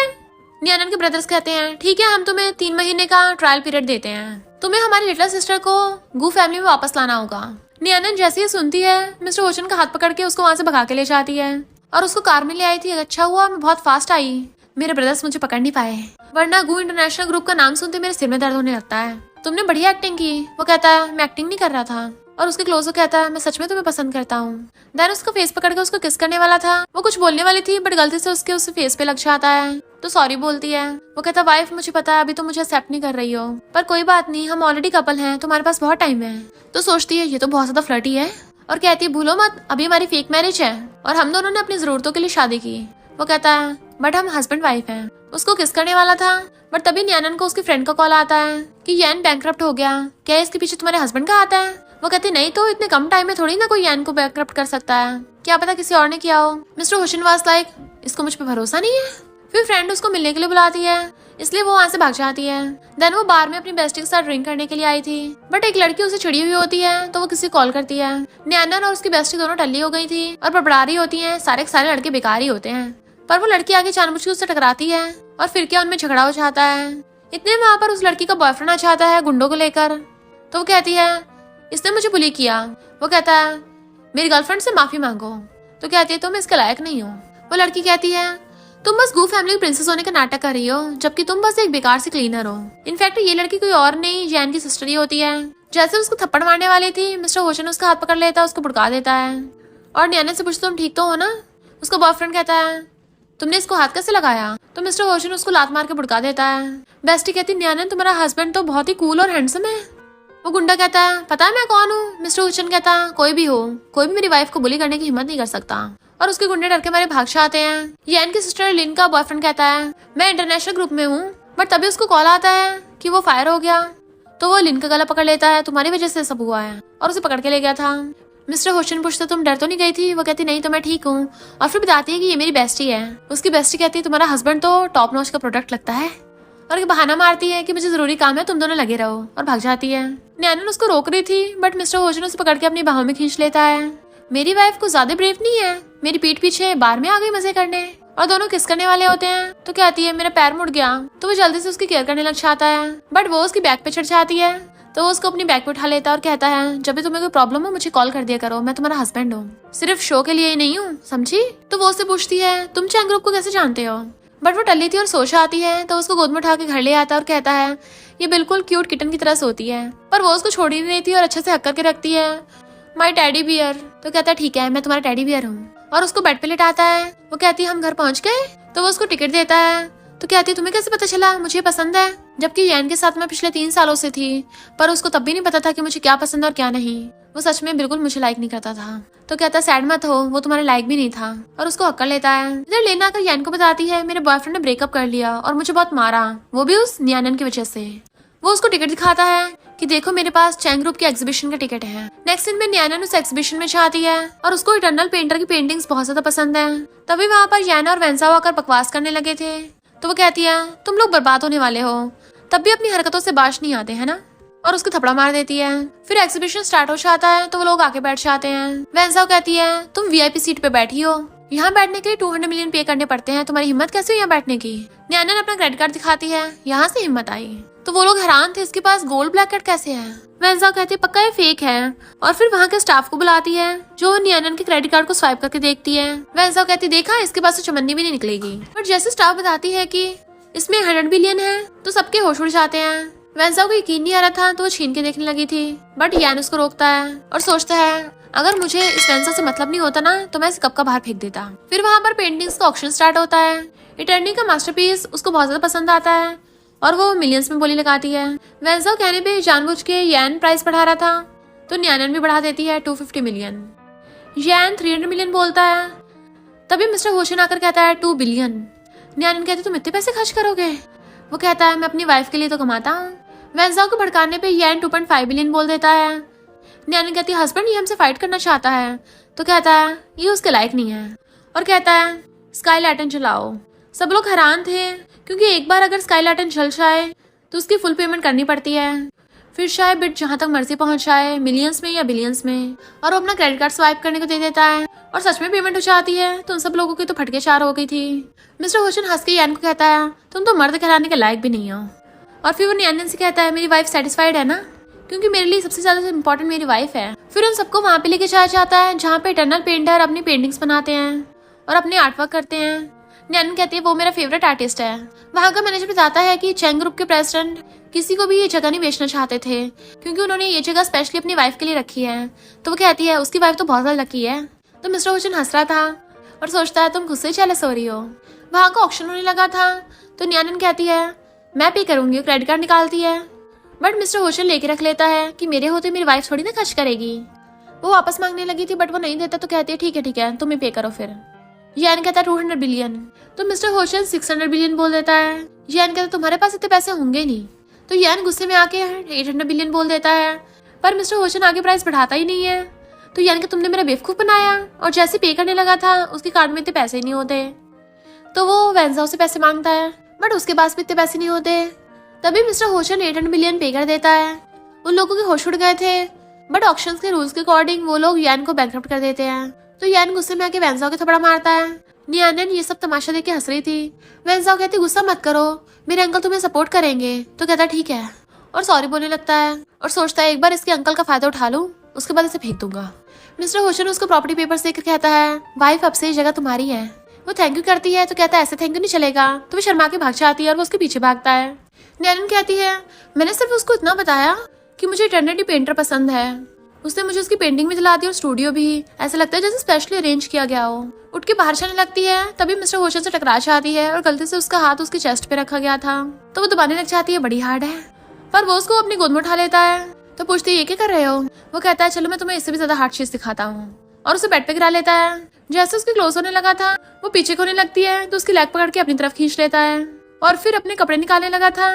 न्यानन के ब्रदर्स कहते हैं ठीक है हम तुम्हें 3 महीने का ट्रायल पीरियड देते हैं, तुम्हें हमारी लिटिल सिस्टर को गू फैमिली में वापस लाना होगा। न्यानन जैसे ही सुनती है मिस्टर होशिन का हाथ पकड़ के उसको वहाँ से भगा के ले जाती है और उसको कार में ले आई थी। अच्छा हुआ मैं बहुत फास्ट आई, मेरे ब्रदर्स मुझे पकड़ नहीं पाए, वरना गू इंटरनेशनल ग्रुप का नाम सुनते मेरे सिर में दर्द होने लगता है। तुमने बढ़िया एक्टिंग की। वो कहता है मैं एक्टिंग नहीं कर रहा था और उसके क्लोज कहता है मैं सच में तुम्हें पसंद करता हूँ। देन उसका फेस पकड़ के उसको किस करने वाला था। वो कुछ बोलने वाली थी बट गलती से उसके उस फेस पे लग जाता है तो सॉरी बोलती है। वो कहता वाइफ मुझे पता है अभी तो मुझे एक्सेप्ट नहीं कर रही हो पर कोई बात नहीं हम ऑलरेडी कपल हैं, तुम्हारे पास बहुत टाइम है। तो सोचती है ये तो बहुत ज्यादा फ्लर्टी है और कहती है भूलो मत अभी हमारी फेक मैरिज है और हम दोनों ने अपनी जरूरतों के लिए शादी की। वो कहता है बट हम हस्बैंड वाइफ हैं। उसको किस करने वाला था बट तभी न्यानन को उसकी फ्रेंड का कॉल आता है कि यैन बैंकरप्ट हो गया, क्या इसके पीछे तुम्हारे हस्बैंड का आता है। वो कहती नहीं तो इतने कम टाइम में थोड़ी ना कोई यैन को बैंकरप्ट कर सकता है, क्या पता किसी और ने किया हो। मिस्टर होशिन वाज लाइक इसको मुझ पे भरोसा नहीं है। फिर फ्रेंड उसको मिलने के लिए बुलाती है इसलिए वो वहाँ से भाग जाती है। देन वो बार में अपनी बेस्टी के साथ ड्रिंक करने के लिए आई थी बट एक लड़की उसे चिड़ी हुई होती है तो वो किसी कॉल करती है। न्यानन और उसकी बेस्टी दोनों टल्ली हो गई थी और बड़बड़ा रही होती है सारे के सारे लड़के बेकार ही होते हैं। पर वो लड़की आगे जानबूझ के उससे टकराती है और फिर क्या उनमें झगड़ा हो जाता है। इतने वहाँ पर उस लड़की का बॉयफ्रेंड आ जाता है गुंडों को लेकर। तो वो कहती है इसने मुझे बुली किया। वो कहता है मेरी गर्लफ्रेंड से माफी मांगो। तो कहती है तुम इसके लायक नहीं हो। वो लड़की कहती है तुम बस गू फैमिली प्रिंसेस होने का नाटक कर रही हो जबकि तुम बस एक बेकार से क्लीनर हो। इनफैक्ट ये लड़की कोई और नहीं जैन की सिस्टर ही होती है। जैसे उसको थप्पड़ मारने वाली थी मिस्टर होशिन उसका हाथ पकड़ लेता है, उसको भुड़का देता है और न्यानन से पूछता तुम ठीक तो हो ना। उसका बॉयफ्रेंड कहता है तुमने इसको हाथ कैसे लगाया। तो मिस्टर होशिन उसको लात मार के भुड़का देता है। बेस्टी कहती न्यानन तुम्हारा हस्बैंड तो बहुत ही कूल और हैंडसम है। वो गुंडा कहता है पता है मैं कौन हूँ। मिस्टर होशिन कहता कोई भी हो, कोई भी मेरी वाइफ को बुली करने की हिम्मत नहीं कर सकता और उसके गुंडे डर के मारे भाग जाते हैं। यैन की सिस्टर लिन का बॉयफ्रेंड कहता है मैं इंटरनेशनल ग्रुप में हूँ बट तभी उसको कॉल आता है कि वो फायर हो गया। तो वो लिन का गला पकड़ लेता है तुम्हारी वजह से सब हुआ है और उसे पकड़ के ले गया था। मिस्टर होशिन पूछता तुम डर तो नहीं गई थी। वो कहती नहीं तो मैं ठीक हूँ और फिर बताती है कि ये मेरी बेस्टी है। उसकी बेस्टी कहती है तुम्हारा हस्बैंड तो टॉप नॉच का प्रोडक्ट लगता है और ये बहाना मारती है कि मुझे जरूरी काम है तुम दोनों लगे रहो और भाग जाती है। न्यानन उसको रोक रही थी बट मिस्टर होशिन उसे पकड़ के अपनी बाहों में खींच लेता है। मेरी वाइफ को ज्यादा ब्रेव नहीं है, मेरी पीठ पीछे बार में आ गई मजे करने और दोनों किस करने वाले होते हैं। तो कहती है मेरा पैर मुड़ गया। तो वो जल्दी से उसकी केयर करने लग जाता है बट वो उसकी बैक पे चढ़ जाती है तो वो उसको अपनी बैक पे उठा लेता है और कहता है जब भी तुम्हें कोई प्रॉब्लम हो मुझे कॉल कर दिया करो, मैं तुम्हारा हस्बैंड हूँ, सिर्फ शो के लिए ही नहीं हूँ समझी। तो वो उससे पूछती है तुम चैंग ग्रुप को कैसे जानते हो। बट वो टल्ली थी और सोच आती है तो उसको गोद में उठा के घर ले आता है और कहता है ये बिल्कुल क्यूट किटन की तरह सोती है। पर वो उसको छोड़ ही नहीं देती और अच्छे से हक करके रखती है माई टेडी बियर। तो कहता है ठीक है मैं तुम्हारा टेडी बियर हूँ और उसको बेड पे लेटाता है। वो कहती है हम घर पहुंच गए। तो वो उसको टिकट देता है। तो कहती है तुम्हें कैसे पता चला मुझे पसंद है, जबकि यैन के साथ मैं पिछले 3 सालों से थी पर उसको तब भी नहीं पता था कि मुझे क्या पसंद और क्या नहीं। वो सच में बिल्कुल मुझे लाइक नहीं करता था। तो कहता है सैड मत हो वो तुम्हारे लाइक भी नहीं था और उसको हक कर लेता है। इधर लेना आकर यैन को बताती है मेरे बॉयफ्रेंड ने ब्रेकअप कर लिया और मुझे बहुत मारा, वो भी उस न्यानन की वजह से। वो उसको टिकट दिखाता है कि देखो मेरे पास चैंग ग्रुप की एग्जीबिशन का टिकट है। नेक्स्ट दिन में न्यानन उस एग्जीबिशन में जाती है और उसको इटर्नल पेंटर की पेंटिंग्स बहुत ज्यादा पसंद है। तभी वहाँ पर यैन और वेंसाओ आकर बकवास करने लगे थे। तो वो कहती है तुम लोग बर्बाद होने वाले हो, तब भी अपनी हरकतों से बाश नहीं आते है ना, और उसको थपड़ा मार देती है। फिर एग्जीबिशन स्टार्ट हो जाता है तो वो लोग आके बैठ जाते हैं। वेंसाओ कहती है तुम वीआईपी सीट पे बैठी हो यहाँ बैठने के लिए 200 मिलियन पे करने पड़ते हैं, तुम्हारी हिम्मत कैसे हुई यहाँ बैठने की? न्यानन अपना क्रेडिट कार्ड दिखाती है, यहाँ से हिम्मत आई। तो वो लोग हैरान थे, इसके पास गोल्ड ब्लैक कार्ड कैसे है? वेंसाओ कहती है पक्का ये फेक है, और फिर वहाँ के स्टाफ को बुलाती है जो न्यानन के क्रेडिट कार्ड को स्वाइप करके देखती है। वेंसाओ कहती देखा, इसके पास तो चमन्नी भी नहीं निकलेगी। बट जैसे स्टाफ बताती है कि इसमें 100 बिलियन है तो सबके होश उड़ जाते हैं। वेंसाओ को यकीन नहीं आ रहा था तो वो छीन के देखने लगी थी, बट यान उसको रोकता है और सोचता है अगर मुझे इस वेंसाओ से मतलब नहीं होता ना तो मैं इस कप का बाहर फेंक देता। फिर वहाँ पर पेंटिंग्स का ऑक्शन स्टार्ट होता है। इटर्नी का मास्टरपीस उसको बहुत ज्यादा पसंद आता है और वो मिलियंस में बोली लगाती है। वेंसाओ कहने पे जानबूझ के येन प्राइस बढ़ा रहा था तो न्यानन भी बढ़ा देती है 250 मिलियन। येन 300 मिलियन बोलता है, तभी मिस्टर होशिन आकर कहता है 2 बिलियन। न्यानन कहते तुम इतने पैसे खर्च करोगे? वो कहता है मैं अपनी वाइफ के लिए तो कमाता हूँ। वेंसाओ को भड़काने पे येन 2.5 बिलियन बोल देता है। न्यानन कहती है हस्बैंड ये हमसे फाइट करना चाहता है, तो कहता है ये उसके लायक नहीं है और कहता है स्काई लैटन चलाओ। सब लोग हैरान थे क्योंकि एक बार अगर स्काई लैटन चल जाए तो उसकी फुल पेमेंट करनी पड़ती है, फिर शायद बिट जहां तक मर्जी पहुंच जाए, मिलियंस में या बिलियंस में, और वो अपना क्रेडिट कार्ड स्वाइप करने को दे देता है और सच में पेमेंट हो जाती है। तो उन सब लोगों की तो फटके चार हो गई थी। मिस्टर होशिन हंस के यान को कहता है तुम तो मर्द कहलाने के लायक भी नहीं हो। और फिर वो न्यानन से कहता है मेरी वाइफ सेटिस्फाइड है ना, क्योंकि मेरे लिए सबसे ज्यादा इम्पोर्टेंट मेरी वाइफ है। फिर उन सबको वहाँ पे लेके जाया जाता है जहाँ पे इटर्नल पेंटर अपनी पेंटिंग्स बनाते हैं और अपने आर्टवर्क करते हैं। न्यानन कहती है वो मेरा फेवरेट आर्टिस्ट है। वहाँ का मैनेजर बताता है कि चैंग ग्रुप के प्रेसिडेंट किसी को भी ये जगह नहीं बेचना चाहते थे क्योंकि उन्होंने ये जगह स्पेशली अपनी वाइफ के लिए रखी है। तो वो कहती है उसकी वाइफ तो बहुत ज्यादा लकी है। तो मिस्टर होशिन हंस रहा था और सोचता है तुम खुद से जेलस हो रही हो। वहाँ का ऑक्शन होने लगा था तो न्यानन कहती है मैं पे करूंगी, क्रेडिट कार्ड निकालती है, बट मिस्टर होशिन लेके रख लेता है कि मेरे होते मेरी वाइफ थोड़ी ना खर्च करेगी। वो वापस मांगने लगी थी बट वो नहीं देता तो कहती है ठीक है तुम ही पे करो। फिर यान कहता है 200 बिलियन, तो मिस्टर होशिन 600 बिलियन बोल देता है। यान कहता तुम्हारे पास इतने पैसे होंगे नहीं, तो यान गुस्से में आके 800 बिलियन बोल देता है, पर मिस्टर होशिन आगे प्राइस बढ़ाता ही नहीं है। तो यान के तुमने मेरा बेवकूफ बनाया, और जैसे पे करने लगा था उसके कार्ड में इतने पैसे ही नहीं होते, तो वो वेंसाओ से पैसे मांगता है बट उसके पास भी इतने पैसे नहीं होते। तभी मिस्टर होशिन 800 मिलियन पे कर देता है। उन लोगों के होश उड़ गए थे बट ऑक्शंस के रूल्स के अकॉर्डिंग वो लोग यान को बैंकरप्ट कर देते हैं। तो यान गुस्से में आके वेंसाओ के थप्पड़ मारता है। न्यानन ये सब तमाशा देख के हंस रही थी। वेंसाओ कहती गुस्सा मत करो, मेरे अंकल तुम्हें सपोर्ट करेंगे। तो कहता ठीक है और सॉरी बोलने लगता है और सोचता है एक बार इसके अंकल का फायदा उठा लूं, उसके बाद इसे फेंक दूंगा। मिस्टर होशिन उसको प्रॉपर्टी पेपर्स देकर कहता है वाइफ अब से ये जगह तुम्हारी है। वो थैंक यू करती है तो कहता है ऐसे थैंक यू नहीं चलेगा। तो वो शर्मा के भाग जाती है और वो उसके पीछे भागता है। न्यानन कहती है मैंने सिर्फ उसको इतना बताया कि मुझे इटर्निटी पेंटर पसंद है, उसने मुझे उसकी पेंटिंग भी दिला दी और स्टूडियो भी, ऐसा लगता है जैसे स्पेशली अरेंज किया गया हो। उठ के बाहर जाने लगती है तभी मिस्टर होशिन से टकरा जाती है और गलती से उसका हाथ उसकी चेस्ट पे रखा गया था, तो वो दबाने लग जाती है बड़ी हार्ड है, पर वो उसको अपनी गोद में उठा लेता है। तो पूछती है ये क्या कर रहे हो? वो कहता है चलो मैं तुम्हें इससे भी ज्यादा हार्ड चीज दिखाता हूँ, और उसे बेड पे गिरा लेता है। जैसे उसके क्लोज होने लगा था वो पीछे होने लगती है तो उसकी लेग पकड़ के अपनी तरफ खींच लेता है, और फिर अपने कपड़े निकालने लगा था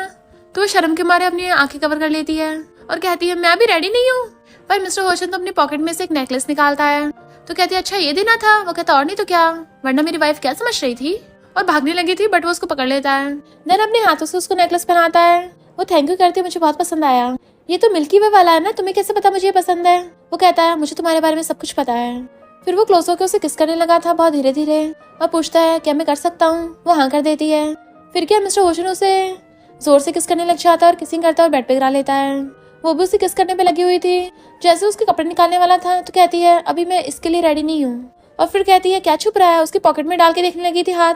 तो वो शर्म के मारे अपनी आंखें कवर कर लेती है और कहती है मैं अभी रेडी नहीं हूँ। पर मिस्टर होशिन तो अपनी पॉकेट में से एक नेकलेस निकालता है तो कहती है अच्छा ये देना था। वो कहता और नहीं तो क्या, वरना मेरी वाइफ क्या समझ रही थी, और भागने लगी थी बट वो उसको पकड़ लेता है। देन अपने हाथों से उसको नेकलेस पहनाता है। वो थैंक यू करती है मुझे बहुत पसंद आया, ये तो मिल्की वे वाला है ना, तुम्हें कैसे पता मुझे ये पसंद है? वो कहता है मुझे तुम्हारे बारे में सब कुछ पता है। फिर वो क्लोज होकर उसे किस करने लगा था बहुत धीरे धीरे और पूछता है क्या मैं कर सकता हूँ? वो हाँ कर देती है। फिर क्या मिस्टर होशिन उसे जोर से किस करने लग जाता है और किसिंग करता है और बेड पे गिरा लेता है। वो भी उसे किस करने पे लगी हुई थी। जैसे उसके कपड़े निकालने वाला था तो कहती है अभी मैं इसके लिए रेडी नहीं हूँ, और फिर कहती है क्या छुप रहा है? उसकी पॉकेट में डाल के देखने लगी थी हाथ,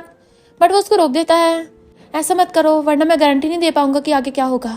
बट वो उसको रोक देता है, ऐसा मत करो वरना मैं गारंटी नहीं दे पाऊंगा कि आगे क्या होगा,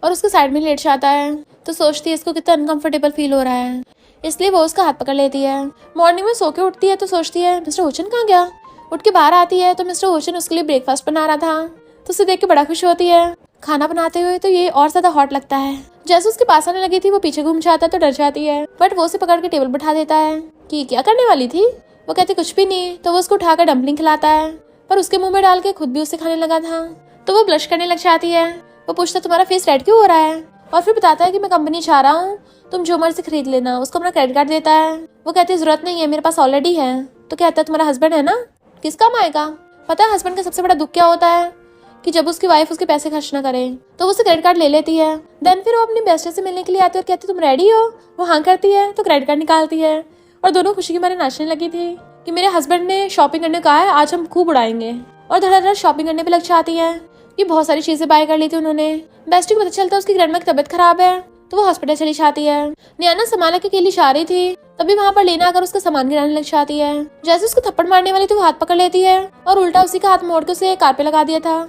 और उसके साइड में लेट जाता है। तो सोचती है इसको कितना अनकंफर्टेबल फील हो रहा है, इसलिए वो उसका हाथ पकड़ लेती है। मॉर्निंग में सो के उठती है तो सोचती है मिस्टर होशिन कहाँ गया। उठ के बाहर आती है तो मिस्टर होशिन उसके लिए ब्रेकफास्ट बना रहा था, तो उसे देख के बड़ा खुश होती है। खाना बनाते हुए तो ये और ज्यादा हॉट लगता है। जैसे उसके पास आने लगी थी वो पीछे घूम जाता है तो डर जाती है, बट वो उसे पकड़ के टेबल बैठा देता है कि क्या करने वाली थी। वो कहती कुछ भी नहीं, तो वो उसको उठाकर डम्पलिंग खिलाता है, पर उसके मुंह में डाल के खुद भी उसे खाने लगा था। तो वो ब्लश करने लग जाती है। वो पूछता तुम्हारा फेस रेड क्यों हो रहा है, और फिर बताता है कि मैं कंपनी जा रहा हूँ, तुम जो मर्जी खरीद लेना। उसको अपना क्रेडिट कार्ड देता है। वो कहती है जरूरत नहीं है, मेरे पास ऑलरेडी है। तो कहता है तुम्हारा हस्बैंड है ना, किस काम आएगा? पता है हस्बैंड का सबसे बड़ा दुख क्या होता है कि जब उसकी वाइफ उसके पैसे खर्च ना करे, तो वो उससे क्रेडिट कार्ड ले लेती है। देन फिर वो अपनी बेस्ट से मिलने के लिए आती है और कहती है तुम रेडी हो? वो हाँ करती है तो क्रेडिट कार्ड निकालती है, और दोनों खुशी के मारे नाचने लगी थी। कि मेरे हस्बैंड ने शॉपिंग करने कहा है, आज हम खूब उड़ाएंगे। और धड़ाधड़ शॉपिंग करने पे लग जाती है। ये बहुत सारी चीजें बाय कर ली थी उन्होंने। बेस्टी को पता चलता है उसकी ग्रैंडमा की तबीयत खराब है, तो वो हॉस्पिटल चली जाती है। नियाना सामान के अकेली जा रही थी, तभी वहाँ पर लेना आकर उसका सामान गिराने लग जाती है। जैसे उसको थप्पड़ मारने वाली थी वो हाथ पकड़ लेती है और उल्टा उसी का हाथ मोड़ के उसे कार पे लगा दिया था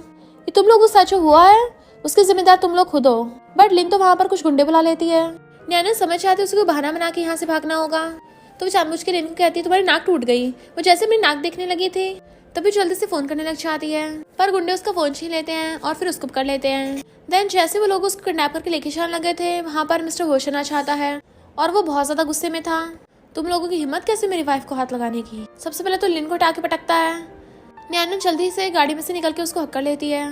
कि तुम लोग गुस्सा जो हुआ है उसके जिम्मेदार तुम लोग खुद हो। बट लिन तो वहाँ पर कुछ गुंडे बुला लेती है। नियाना समझ आती है उसे कोई बहाना बना के यहाँ से भागना होगा, तो वो जानबूझ के लिन को कहती है तुम्हारी नाक टूट गई। वो जैसे अपनी नाक देखने लगी थी तभी जल्दी से फोन करने लग जाती है, पर गुंडे उसका फोन छीन लेते हैं और फिर उसको पकड़ लेते हैं। देन जैसे वो लोग उसको किडनैप करके लेके जाने लगे थे, वहाँ पर मिस्टर होशन आ जाता है और वो बहुत ज्यादा गुस्से में था। तुम लोगों की हिम्मत कैसे मेरी वाइफ को हाथ लगाने की। सबसे पहले तो लिन को उठा के पटकता है। नियाना जल्दी से गाड़ी में से निकल के उसको हक्कर लेती है।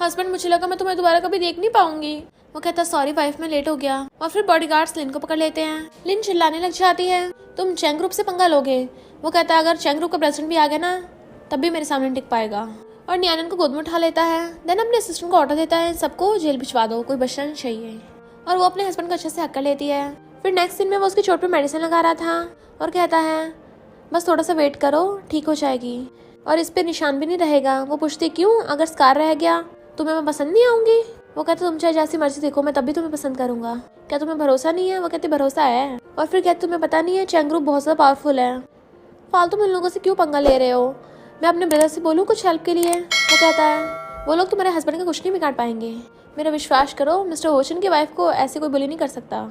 हस्बैंड मुझे लगा मैं तुम्हें दोबारा कभी देख नहीं पाऊंगी। वो कहता सॉरी वाइफ मैं लेट हो गया। और फिर बॉडीगार्ड्स लिन को पकड़ लेते हैं। लिन चिल्लाने लग जाती है तुम चैंग ग्रुप से पंगा लोगे। वो कहता अगर चैंग ग्रुप का प्रेसिडेंट भी आ गया ना तब भी मेरे सामने टिक पाएगा। और नियानन को गोद में उठा लेता है। देन अपने असिस्टेंट को ऑर्डर देता है सबको जेल भिजवा दो, कोई बचना नहीं चाहिए। और वो अपने हस्बैंड को अच्छे से हक कर लेती है। फिर नेक्स्ट दिन में वो उसकी चोट पे मेडिसिन लगा रहा था और कहता है बस थोड़ा सा वेट करो ठीक हो जाएगी और इस पे निशान भी नहीं रहेगा। वो पूछती क्यों, अगर स्कार रह गया तुम्हें मैं पसंद नहीं आऊंगी। वो कहते तुम चाहे जैसी मर्जी देखो मैं तब भी तुम्हें पसंद करूंगा। क्या तुम्हें भरोसा नहीं है। वो कहती भरोसा है। और फिर कहते तुम्हें पता नहीं है चैंग ग्रुप बहुत ज्यादा पावरफुल है, फालतू में उन लोगों से क्यों पंगा ले रहे हो। मैं अपने ब्रदर से बोलूँ कुछ हेल्प के लिए। वो कहता है वो लोग तुम्हारे हस्बैंड का कुछ नहीं बिगाड़ पाएंगे, मेरा विश्वास करो मिस्टर होशन की वाइफ को ऐसे कोई बुली नहीं कर सकता।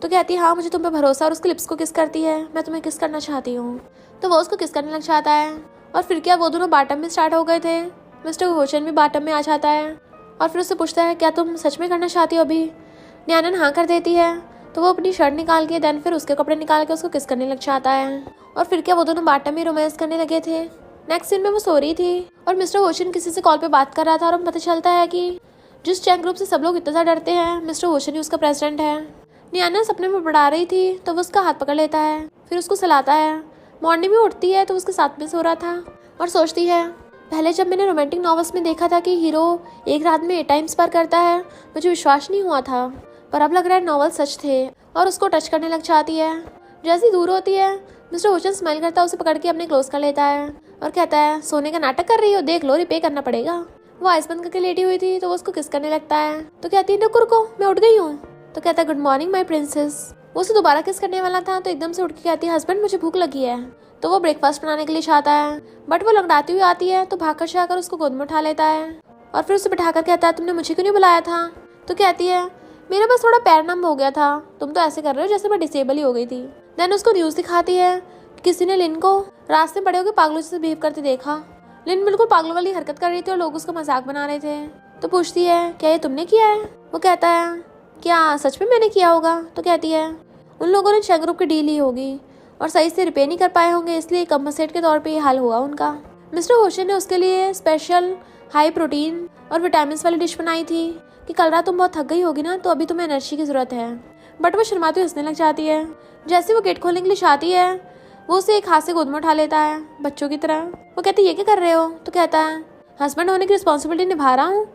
तो कहती है हाँ मुझे तुम पे भरोसा। और उसके लिप्स को किस करती है मैं तुम्हें किस करना चाहती हूँ। तो वो उसको किस करने लग जाता है। और फिर क्या वो दोनों बाटम में स्टार्ट हो गए थे। मिस्टर होशन भी बाटम में आ जाता है और फिर उससे पूछता है क्या तुम सच में करना चाहती हो अभी। नियानन हाँ कर देती है। तो वो अपनी शर्ट निकाल के देन फिर उसके कपड़े निकाल के उसको किस करने लग जाता है। और फिर क्या वो दोनों बाटम में रोमांस करने लगे थे। नेक्स्ट सीन में वो सो रही थी और मिस्टर होशन किसी से कॉल पे बात कर रहा था और हमें पता चलता है कि जिस चैंग ग्रुप से सब लोग इतना ज़्यादा डरते हैं मिस्टर होशन ही उसका प्रेसिडेंट है। नियाना सपने में बढ़ा रही थी तो वो उसका हाथ पकड़ लेता है, फिर उसको सहलाता है। मॉर्निंग में उठती है तो उसके साथ में सो रहा था और सोचती है पहले जब मैंने रोमांटिक नॉवेल्स में देखा था कि हीरो एक रात में 8 टाइम्स पार करता है मुझे विश्वास नहीं हुआ था, पर अब लग रहा है नॉवेल सच थे। और उसको टच करने लग जाती है। जैसी दूर होती है मिस्टर होशन स्माइल करता है, उसे पकड़ के अपने क्लोज कर लेता है और कहता है सोने का नाटक कर रही हो, देख लो रिपे करना पड़ेगा। वो आइस बंद करके लेटी हुई थी तो वो उसको किस करने लगता है। तो कहती है रुको मैं उठ गई हूँ। तो कहता है गुड मॉर्निंग माई प्रिंसेस। वो उसे दोबारा किस करने वाला था तो एकदम से उठ के कहती है हस्बैंड मुझे भूख लगी है। तो वो ब्रेकफास्ट बनाने के लिए चाहता है बट वो लंगड़ाती हुई आती है तो भागकर जाकर उसको गोद में उठा लेता है और फिर उसे बिठाकर कहता है तुमने मुझे क्यों नहीं बुलाया था। तो कहती है मेरा बस थोड़ा पैर नम हो गया था, तुम तो ऐसे कर रहे हो जैसे मैं डिसेबल ही हो गई थी। देन उसको न्यूज दिखाती है किसी ने लिन को रास्ते में पड़े होकर पागलों से बिहेव करते देखा। लिन बिल्कुल पागलों वाली हरकत कर रही थी और लोग उसका मजाक बना रहे थे। तो पूछती है क्या ये तुमने किया है। वो कहता है क्या सच में मैंने किया होगा। तो कहती है उन लोगों ने चैंग ग्रुप की डील ली होगी और सही से रिपेयर नहीं कर पाए होंगे इसलिए कंपनसेट के तौर पे ये हाल हुआ उनका। मिस्टर होशन ने उसके लिए स्पेशल हाई प्रोटीन और विटामिन वाली डिश बनाई थी कि कल रात तुम बहुत थक गई होगी ना तो अभी तुम्हें एनर्जी की जरूरत है। बट वो शर्माती हुई हंसने लग जाती है। जैसे वो गेट खोलने के लिए चाहती है वो उसे एक हाथ से गोद में उठा लेता है बच्चों की तरह। वो कहती है ये क्या कर रहे हो। तो कहता है हस्बैंड होने की रिस्पॉन्सिबिलिटी निभा रहा हूँ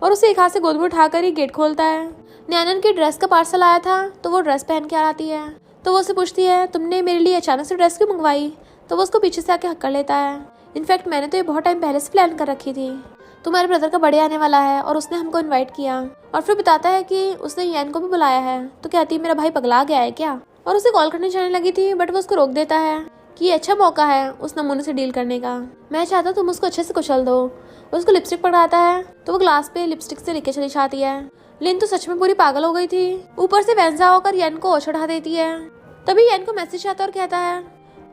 और उसे एक हाथ से गोद में उठाकर ही गेट खोलता है। नियानन की ड्रेस का पार्सल आया था तो वो ड्रेस पहन के आती है। तो वो उससे पूछती है तुमने मेरे लिए अचानक से ड्रेस क्यों मंगवाई। तो वो उसको पीछे से आके हक कर लेता है। इनफैक्ट मैंने तो ये बहुत टाइम पहले से प्लान कर रखी थी। तुम्हारे ब्रदर का बर्थडे आने वाला है और उसने हमको इनवाइट किया। और फिर बताता है कि उसने यैन को भी बुलाया है। तो कहती है मेरा भाई पगला गया है क्या। और उसे कॉल करने जाने लगी थी बट वो उसको रोक देता है कि ये अच्छा मौका है उस नमूने से डील करने का, मैं चाहता हूँ तुम उसको अच्छे से कुचल दो। उसको लिपस्टिक पकड़ाता है तो वो ग्लास पे लिपस्टिक से लेके चली जाती है। लिन तो सच में पूरी पागल हो गई थी। ऊपर से वैंसा होकर यैन को चढ़ा देती है। तभी यैन को मैसेज आता है और कहता है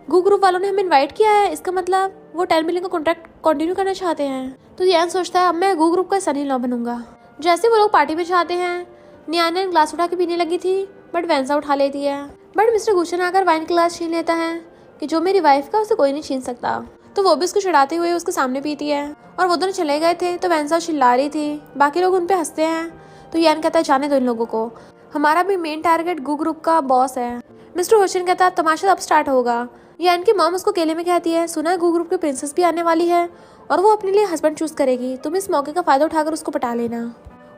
गू ग्रुप वालों ने हमें इनवाइट किया है, इसका मतलब वो 10 मिलियन का कॉन्ट्रैक्ट कंटिन्यू करना चाहते हैं। तो यैन सोचता है अब मैं गू ग्रुप का सन इन लॉ बनूंगा। जैसे वो लोग पार्टी में जाते हैं नियाना ग्लास उठा के पीने लगी थी बट वैंसा उठा लेती है। बट मिस्टर गुशन आकर वाइन ग्लास छीन लेता है कि जो मेरी वाइफ का उसे कोई नहीं छीन सकता। तो वो भी उसको चिढ़ाते हुए उसके सामने पीती है। और वो दोनों चले गए थे तो वैंसा चिल्ला रही थी, बाकी लोग उन पे हंसते हैं। तो यान कहता है जाने दो इन लोगों को, हमारा भी मेन टारगेट गू ग्रुप का बॉस है। मिस्टर होशन कहता है तमाशा अब स्टार्ट होगा। यान की मॉम उसको केले में कहती है सुना है गू ग्रुप की प्रिंसेस भी आने वाली है और वो अपने लिए हस्बैंड चूज करेगी, तुम इस मौके का फायदा उठाकर उसको पटा लेना।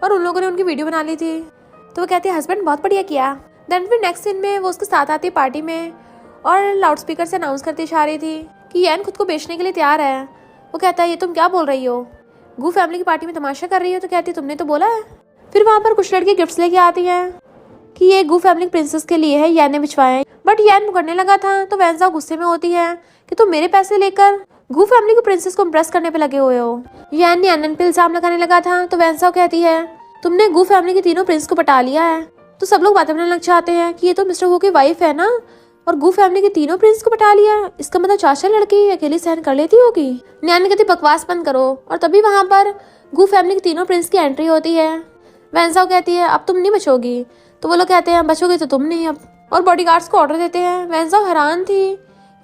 और उन लोगों ने उनकी वीडियो बना ली थी। तो वो कहती है हस्बैंड बहुत बढ़िया किया। देन फिर नेक्स्ट सीन में वो उसके साथ आती है पार्टी में और लाउड स्पीकर से अनाउंस करती जा रही थी कि यैन खुद को बेचने के लिए तैयार है। वो कहता है ये तुम क्या बोल रही हो, गू फैमिली की पार्टी में तमाशा कर रही हो? तो कहती है तुमने तो बोला है। फिर वहाँ पर कुछ लड़की गिफ्ट्स लेके आती हैं कि ये गू फैमिली प्रिंसेस के लिए है, यैन ने भिजवाए हैं। बट यैन मुकरने लगा था तो वेंसाओ गुस्से में होती है कि तुम मेरे पैसे लेकर गू फैमिली की प्रिंसेस को इम्प्रेस करने पे लगे हुए हो। यैन ने एनन पे इल्जाम लगाने लगा था तो वेंसाओ कहती है तुमने गू फैमिली के तीनों प्रिंस को पटा लिया है। तो सब लोग बातें करने लग जाते हैं कि ये तो मिस्टर गू की वाइफ है ना, और गू फैमिली के तीनों प्रिंस को पटा लिया, इसका मतलब चाचा लड़की अकेली सहन कर लेती होगी। नैन कहती बकवास बंद करो, और तभी वहाँ पर गू फैमिली के तीनों प्रिंस की एंट्री होती है। वेंसाओ कहती है अब तुम नहीं बचोगी। तो वो लोग कहते हैं बचोगे तो तुम नहीं अब, और बॉडीगार्ड्स को ऑर्डर देते हैं। वेंसाओ हैरान थी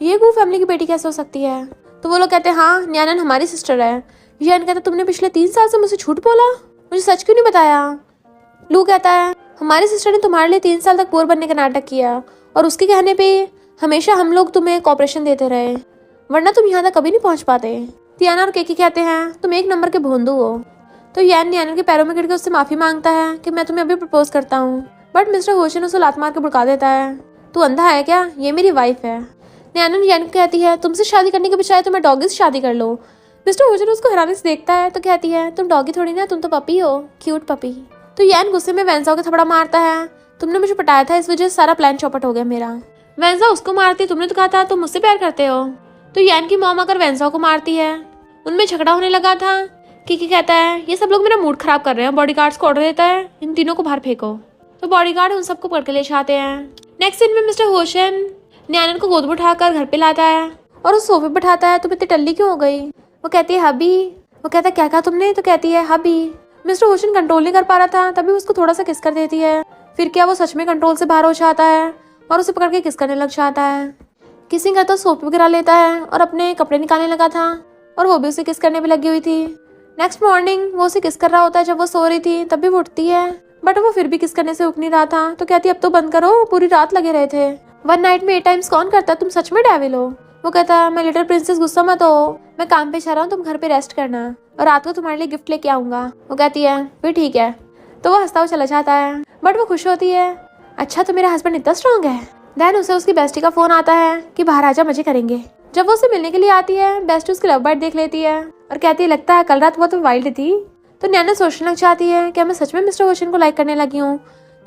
ये गू फैमिली की बेटी कैसे हो सकती है। तो वो लोग कहते हैं हाँ न्यानन हमारी सिस्टर है। यैन कहता तुमने पिछले 3 साल से मुझसे झूठ बोला, मुझे सच क्यों नहीं बताया। लू कहता है हमारी सिस्टर ने तुम्हारे लिए 3 साल तक पुअर बनने का नाटक किया, और उसके कहने पे हमेशा हम लोग तुम्हें कॉपरेशन देते रहे, वरना तुम यहाँ तक कभी नहीं पहुंच पाते। तियाना और केकी कहते हैं तुम एक नंबर के भोंदू हो। तो यैन न्यानन के पैरों में गिर के उससे माफी मांगता है कि मैं तुम्हें अभी प्रपोज करता हूँ, बट मिस्टर होशन उसे लात मार के भड़का देता है। तू अंधा है क्या, ये मेरी वाइफ है। न्यानन यैन को कहती है तुमसे शादी करने के बजाय तुम्हें डॉगी से शादी कर लो। मिस्टर होशन उसको हैरानी से देखता है तो कहती है तुम डॉगी थोड़ी ना, तुम तो पपी हो, क्यूट पपी। तो यैन गुस्से में वेंसाओ को थपड़ा मारता है तुमने मुझे पटाया था, इस वजह से सारा प्लान चौपट हो गया मेरा। वेंसाओ उसको मारती है तुमने तो कहा था तुम मुझसे प्यार करते हो। तो यैन की मॉम आकर वेंसाओ को मारती है। उनमें झगड़ा होने लगा था। किकी कहता है ये सब लोग मेरा मूड खराब कर रहे हैं, बॉडीगार्ड्स को ऑर्डर देता है इन तीनों को बाहर फेंको। तो बॉडीगार्ड उन सबको पकड़ के ले जाते हैं। नेक्स्ट सीन में मिस्टर होशन न्यानन को गोद में उठाकर घर पे लाता है और उस सोफे पे बैठाता है। तुम इतनी टल्ली क्यों हो गई। वो कहती है हबी। वो कहता है क्या कहा तुमने। तो कहती है हबी। मिस्टर होशन कंट्रोल नहीं कर पा रहा था, तभी उसको थोड़ा सा किस कर देती है। फिर क्या वो सच में कंट्रोल से बाहर हो जाता है और उसे पकड़ के किस करने लग जाता है। किसिंग करता सोफे पे गिरा लेता है और अपने कपड़े निकालने लगा था, और वो भी उसे किस करने पे लगी हुई थी। नेक्स्ट मॉर्निंग वो उसे किस कर रहा होता है जब वो सो रही थी, तब भी वो उठती है, बट वो फिर भी किस करने से उठ नहीं रहा था। तो कहती है अब तो बंद करो, पूरी रात लगे रहे थे। 1 नाइट में 8 टाइम्स कौन करता, तुम सच में डेविल हो। वो कहता है मैं लिटिल प्रिंसेस, गुस्सा मत हो, मैं काम पे जा रहा हूँ, तुम घर पे रेस्ट करना, और रात को तुम्हारे लिए गिफ्ट लेके आऊंगा। वो कहती है फिर ठीक है। तो वो हंसता हुआ चला जाता है, बट वो खुश होती है अच्छा तो मेरा हस्बैंड इतना स्ट्रॉन्ग है। देन उसे उसकी बेस्टी का फोन आता है कि बाहर आजा मजे करेंगे। जब वो उसे मिलने के लिए आती है, बेस्टी उसकी लव बर्ड देख लेती है और कहती है लगता है कल रात वो तो वाइल्ड थी। तो नैना सोचने लग जाती है क्या मैं सच में मिस्टर होशन को लाइक करने लगी हूँ।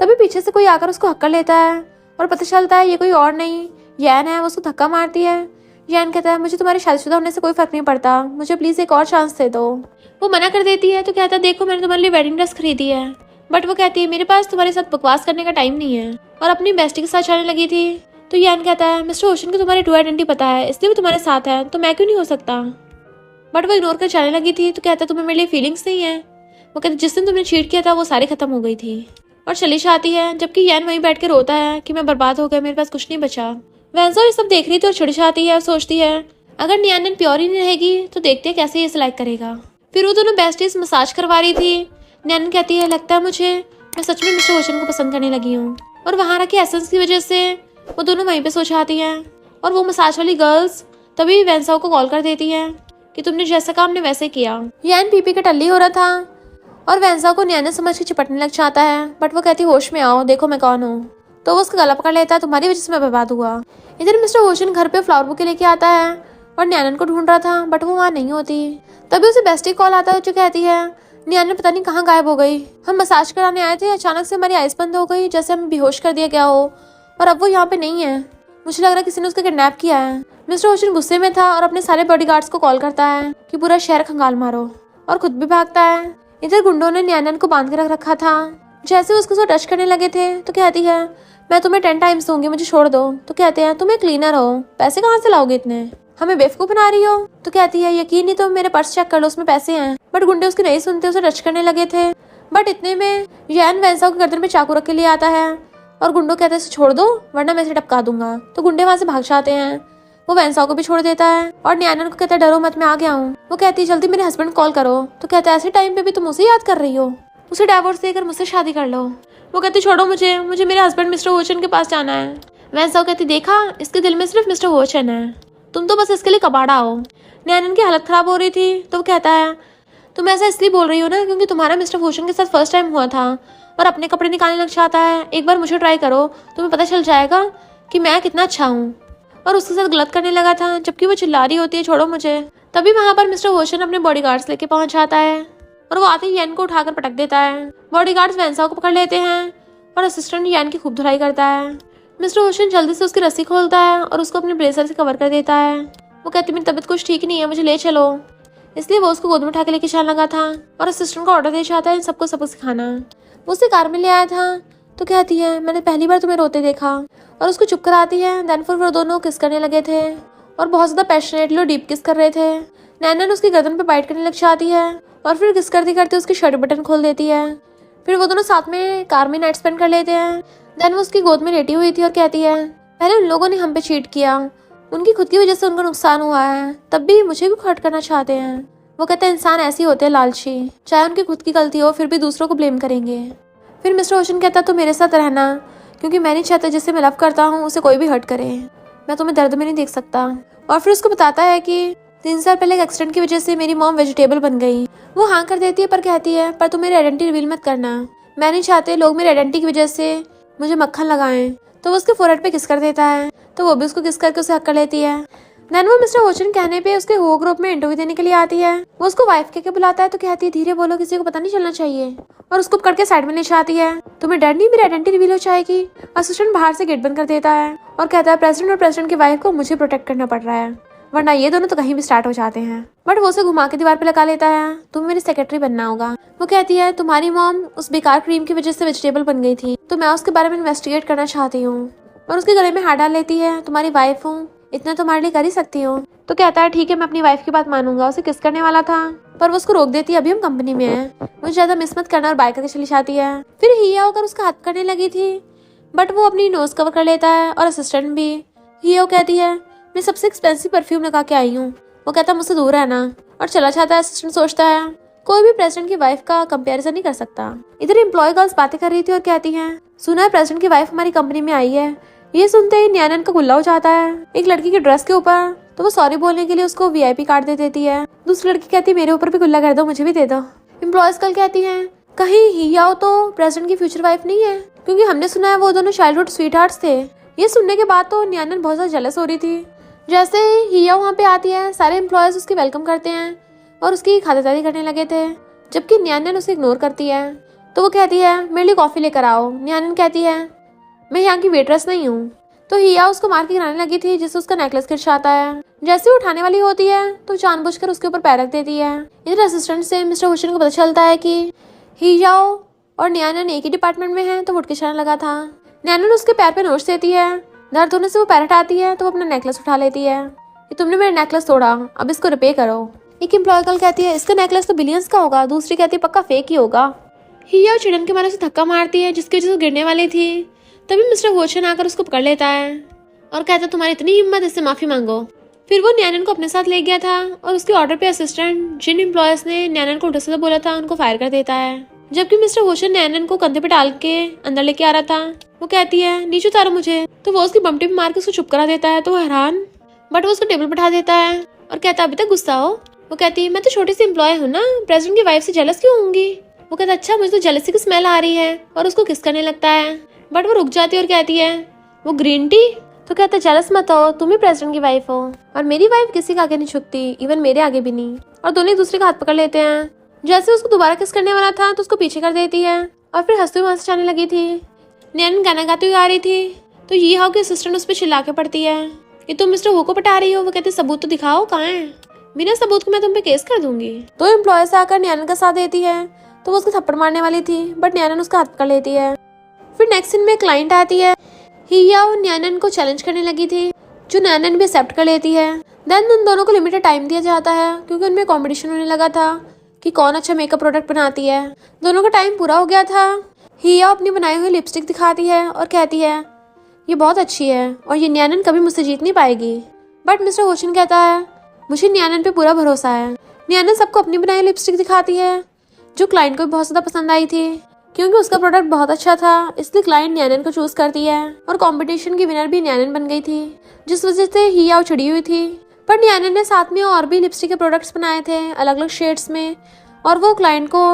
तभी पीछे से कोई आकर उसको हक्कर लेता है और पता चलता है ये कोई और नहीं यैन है। वो उसको धक्का मारती है। यैन कहता है मुझे तुम्हारी शादीशुदा होने से कोई फर्क नहीं पड़ता, मुझे प्लीज एक और चांस दे दो। वो मना कर देती है। तो कहता है देखो मैंने तुम्हारे लिए वेडिंग ड्रेस खरीदी है, बट वो कहती है मेरे पास तुम्हारे साथ बकवास करने का टाइम नहीं है, और अपनी बेस्टी के साथ चलने लगी थी। तो यैन कहता है मिस्टर होशन को तुम्हारी ट्रू आइडेंटिटी पता है, इसलिए वो तुम्हारे साथ है, तो मैं क्यों नहीं हो सकता। बट वो इग्नोर कर जाने लगी थी। तो कहता है तुम्हें मेरे लिए फीलिंग्स नहीं है। वो कहते जिस दिन तुमने चीट किया था वो सारी खत्म हो गई थी, और चली जाती है। जबकि यैन वहीं बैठ के रोता है कि मैं बर्बाद हो गया, मेरे पास कुछ नहीं बचा। वेंसाओ ये सब देख रही थी और चिढ़ जाती है और सोचती है अगर न्यानन प्योर ही नहीं रहेगी तो देखते हैं कैसे ये सिलेक्ट करेगा। फिर वो दोनों बेस्टीज मसाज करवा रही थी। न्यानन कहती है लगता है मुझे मैं सच में मिस्टर होशन को पसंद करने लगी हूँ, और वहाँ रखे एसेंस की वजह से वो दोनों वहीं पे सो जाती हैं। और वो मसाज वाली गर्ल्स तभी वेंसाओ को कॉल कर देती हैं कि तुमने जैसा कहा हमने वैसे किया। यैन पीपी का टल्ली हो रहा था और वेंसाओ को न्यानन समझ के चिपटने लग जाता है, बट वो कहती होश में आओ, देखो मैं कौन हूँ। तो वो उसका गला पकड़ लेता है, तुम्हारी वजह से मैं बर्बाद हुआ। इधर मिस्टर होशन घर पे फ्लावर बुके लेके आता है और न्यानन को ढूंढ रहा था, बट वो वहाँ नहीं होती। तभी उसे बेस्टी कॉल आता है जो कहती है न्यानन पता नहीं कहाँ गायब हो गई, हम मसाज कराने आए थे, अचानक से हमारी आइस बंद हो गई जैसे हमें बेहोश कर दिया गया हो, और अब वो यहाँ पे नहीं है। मुझे लग रहा है किसी ने उसका किडनैप किया है। मिस्टर होशन गुस्से में था और अपने सारे बॉडीगार्ड्स को कॉल करता है कि पूरा शहर खंगाल मारो, और खुद भी भागता है। इधर गुंडों ने न्यानन को बांध के रख रखा था। जैसे उसको उसको टच करने लगे थे तो कहती है मैं तुम्हें 10 टाइम्स दूंगी, मुझे छोड़ दो। तो कहते हैं तुम एक क्लीनर हो, पैसे कहाँ से लाओगे इतने, हमें बेवकूफ बना रही हो। तो कहती है यकीन नहीं तो मेरे पर्स चेक कर लो, उसमें पैसे हैं। बट गुंडे उसकी नहीं सुनते, उसे टच करने लगे थे। बट इतने में यैन वेंसाओ के गर्दन पे चाकू रख के लिए आता है और गुंडों कहते हैं छोड़ दो वरना मैं इसे टपका दूंगा। तो गुंडे वहां से भाग जाते हैं। वो वेंसाओ को भी छोड़ देता है और न्यानन को कहता है डरो मत, मैं आ गया हूँ। वो कहती है जल्दी मेरे हस्बैंड कॉल करो। तो कहता है ऐसे टाइम पे भी तुम उसे याद कर रही हो, उसे डाइवोर्स देकर मुझसे शादी कर लो। वो कहती छोड़ो मुझे मेरे हस्बैंड मिस्टर होशन के पास जाना है। वेंसाओ कहती देखा इसके दिल में सिर्फ मिस्टर होशन है, तुम तो बस इसके लिए कबाड़ा हो। न्यानन की हालत खराब हो रही थी तो वो कहता है तुम ऐसा इसलिए बोल रही हो ना क्योंकि तुम्हारा मिस्टर होशन के साथ फर्स्ट टाइम हुआ था, और अपने कपड़े निकालने लग जाता है। एक बार मुझे ट्राई करो, तुम्हें पता चल जाएगा कि मैं कितना अच्छा हूँ। और उसके साथ गलत करने लगा था, जबकि वो चिल्ला रही होती है छोड़ो मुझे। तभी वहाँ पर मिस्टर ओशन अपने बॉडीगार्ड्स लेके पहुंच जाता है और वो आते ही यन को उठाकर पटक देता है। बॉडीगार्ड्स वेंसा को पकड़ लेते हैं और असिस्टेंट यन की खूब धुलाई करता है। मिस्टर ओशन जल्दी से उसकी रस्सी खोलता है और उसको अपने ब्रेसर से कवर कर देता है। वो कहती मेरी तबीयत कुछ ठीक नहीं है, मुझे ले चलो। इसलिए वो उसको गोद में उठा के लेके चलने लगा था और असिस्टेंट को ऑर्डर दे चाहता है इन सबको सबक सिखाना। वो उसे कार में ले आया था तो कहती है मैंने पहली बार तुम्हें रोते देखा, और उसको चुप कराती है। देन फिर वो दोनों किस करने लगे थे और बहुत ज्यादा पैशनेटली और डीप किस कर रहे थे। नैनन उसकी गर्दन पे बाइट करने लग जाती है और फिर किस करते करते उसकी शर्ट बटन खोल देती है। फिर वो दोनों साथ में कार में नाइट स्पेंड कर लेते हैं। देन वो उसकी गोद में लेटी हुई थी और कहती है पहले उन लोगों ने हम पे चीट किया, उनकी खुद की वजह से उनको नुकसान हुआ है, तब भी मुझे भी हर्ट करना चाहते हैं। वो कहते हैं इंसान ऐसे ही होते हैं लालची, चाहे उनकी खुद की गलती हो फिर भी दूसरों को ब्लेम करेंगे। फिर मिस्टर ओशन कहता तो मेरे साथ रहना, क्योंकि मैं नहीं चाहता जिसे मैं लव करता हूँ उसे कोई भी हर्ट करे, मैं तुम्हें दर्द में नहीं देख सकता। और फिर उसको बताता है कि 3 साल पहले एक एक्सीडेंट की वजह से मेरी मॉम वेजिटेबल बन गई। वो हाँ कर देती है पर कहती है पर तुम मेरी आइडेंटिटी रिवील मत करना, मैं नहीं चाहते लोग मेरी आइडेंटिटी की वजह से मुझे मक्खन लगाएं। तो वो उसके फोरहेड पे किस कर देता है तो वो भी उसको किस करके उसे हक कर लेती है। देन वो मिस्टर ओशन कहने पे उसके हो ग्रुप में इंटरव्यू देने के लिए आती है। वो उसको वाइफ कह के बुलाता है तो कहती है धीरे बोलो, किसी को पता नहीं चलना चाहिए, और उसको पकड़ के साइड में ले जाती है। तुम्हें डर नहीं मेरी आइडेंटिटी रिवील हो जाएगी। असिस्टेंट बाहर से गेट बंद कर देता है और कहता है प्रेसिडेंट और प्रेसिडेंट की वाइफ को मुझे प्रोटेक्ट करना पड़ रहा है, वरना ये दोनों तो कहीं भी स्टार्ट हो जाते हैं। बट वो उसे घुमा के दीवार पे लगा लेता है, तुम्हें मेरी सेक्रेटरी बनना होगा। वो कहती है तुम्हारी मॉम उस बेकार क्रीम की वजह से वेजिटेबल बन गई थी, तो मैं उसके बारे में इन्वेस्टिगेट करना चाहती हूँ। और उसके गले में हाथ डाल लेती है, तुम्हारी वाइफ हूँ, इतना तुम्हारे लिए कर ही सकती हूँ। तो कहता है ठीक है मैं अपनी वाइफ की बात मानूंगा। उसे किस करने वाला था पर वो उसको रोक देती है, अभी हम कंपनी में हैं, मुझे ज्यादा मिस मत करना, और बाय करके चली जाती है। फिर हिया होकर उसका हाथ करने लगी थी बट वो अपनी नोज कवर कर लेता है और असिस्टेंट भी। हिया कहती है मैं सबसे एक्सपेंसिव परफ्यूम लगा के आई हूँ। वो कहता है मुझसे दूर रहना और चला जाता है। असिस्टेंट सोचता है कोई भी प्रेसिडेंट की वाइफ का कंपैरिजन नहीं कर सकता। इधर एम्प्लॉय गर्ल्स बातें कर रही थी और कहती हैं सुना है प्रेसिडेंट की वाइफ हमारी कंपनी में आई है। ये सुनते ही न्यानन का गुल्ला हो जाता है एक लड़की की ड्रेस के ऊपर, तो वो सॉरी बोलने के लिए उसको वीआईपी कार्ड दे देती है। दूसरी लड़की कहती है मेरे ऊपर भी गुल्ला कर दो, मुझे भी दे दो। एम्प्लॉयज कल कहती हैं कहीं हियाओ तो प्रेसिडेंट की फ्यूचर वाइफ नहीं है, क्योंकि हमने सुना है वो दोनों चाइल्डहुड स्वीटहार्ट्स थे। ये सुनने के बाद तो न्यानन बहुत ज्यादा जेलस हो रही थी। जैसे हिया वहाँ पे आती है सारे एम्प्लॉयज उसकी वेलकम करते हैं और उसकी खातिरदारी करने लगे थे, जबकि न्यानन उसे इग्नोर करती है। तो वो कहती है मेरे लिए कॉफी लेकर आओ। न्यानन कहती है मैं यहाँ की वेट्रेस नहीं हूँ। तो हिया उसको मार के गिराने लगी थी जिससे उसका नेकलेस गिर जाता है। जैसे वो उठाने वाली होती है तो जानबूझकर उसके ऊपर पैर रख देती है। इधर असिस्टेंट से मिस्टर ओशन को पता चलता है कि हियाओ और न्यानन एक ही डिपार्टमेंट में है, तो वो उठ के चलने लगा था। न्यानन उसके पैर पे नोच देती है, दर्द होने से वो पैर हटाती है तो वो अपना नेकलेस उठा लेती है। ये तुमने मेरा नेकलेस तोड़ा, अब इसको रिपेयर करो। एक एम्प्लॉय गर्ल कहती है इसका नेकलेस तो बिलियंस का होगा, दूसरी कहती है पक्का फेक ही होगा। हिया चिड़न के मारे उसे धक्का मारती है जिसकी वजह से गिरने वाली थी। तभी मिस्टर ओशन आकर उसको पकड़ लेता है और कहता है तुम्हारी इतनी हिम्मत, इससे माफी मांगो। फिर वो न्यानन को अपने साथ ले गया था और उसके ऑर्डर पे असिस्टेंट जिन एम्प्लॉयज ने न्यानन को उल्टा सीधा बोला था उनको फायर कर देता है, जबकि मिस्टर ओशन न्यानन को कंधे पे डाल के अंदर लेके आ रहा था। वो कहती है नीचे उतारो मुझे, तो वो उसकी बमटी पे मार के उसको चुप करा देता है। तो वो हैरान, बट वो उसको टेबल पर बैठा देता है और कहता है अभी तक गुस्सा हो। वो कहती है मैं तो छोटी सी एम्प्लॉय हूँ ना, प्रेसिडेंट की वाइफ से जेलस क्यों होंगी। वो कहता है अच्छा मुझे तो जेलसी की स्मेल आ रही है, और उसको किस करने लगता है। बट वो रुक जाती है और कहती है वो ग्रीन टी। तो कहता है जेलस मत हो, तुम ही प्रेसिडेंट की वाइफ हो, और मेरी वाइफ किसी के आगे नहीं झुकती, इवन मेरे आगे भी नहीं। और दोनों एक दूसरे का हाथ पकड़ लेते हैं। जैसे उसको दोबारा किस करने वाला था तो उसको पीछे कर देती है और फिर हंसते हुए वहां से जाने लगी थी। न्यानन गाना गाती हुई आ रही थी तो ये हाउ की असिस्टेंट उस पर चिल्ला के पड़ती है कि तुम मिस्टर हो को पटा रही हो। वो कहते सबूत तो दिखाओ, कहाँ है, बिना सबूत को मैं तुम पे केस कर दूंगी। तो एम्प्लॉयज आकर न्यानन का साथ देती है तो वो उसको थप्पड़ मारने वाली थी, बट न्यानन उसका हाथ पकड़ लेती है। फिर नेक्स्ट सीन में क्लाइंट आती है। हिया और न्यानन को चैलेंज करने लगी थी जो न्यानन भी एक्सेप्ट कर लेती है। देन उन दोनों को लिमिटेड टाइम दिया जाता है क्योंकि उनमें कंपटीशन होने लगा था कि कौन अच्छा मेकअप प्रोडक्ट बनाती है। दोनों का टाइम पूरा हो गया था। हिया अपनी बनाई हुई लिपस्टिक दिखाती है और कहती है ये बहुत अच्छी है और ये न्यानन कभी मुझसे जीत नहीं पाएगी। बट मिस्टर ओशन कहता है मुझे न्यानन पे पूरा भरोसा है। न्यानन सबको अपनी बनाई लिपस्टिक दिखाती है जो क्लाइंट को भी बहुत ज्यादा पसंद आई थी क्योंकि उसका प्रोडक्ट बहुत अच्छा था, इसलिए क्लाइंट न्यानन को चूज करती है। और कंपटीशन की विनर भी न्यानन बन गई थी, जिस वजह से हिया चिड़ी हुई थी। पर न्यानन ने साथ में और भी लिपस्टिक के प्रोडक्ट्स बनाए थे अलग अलग शेड्स में, और वो क्लाइंट को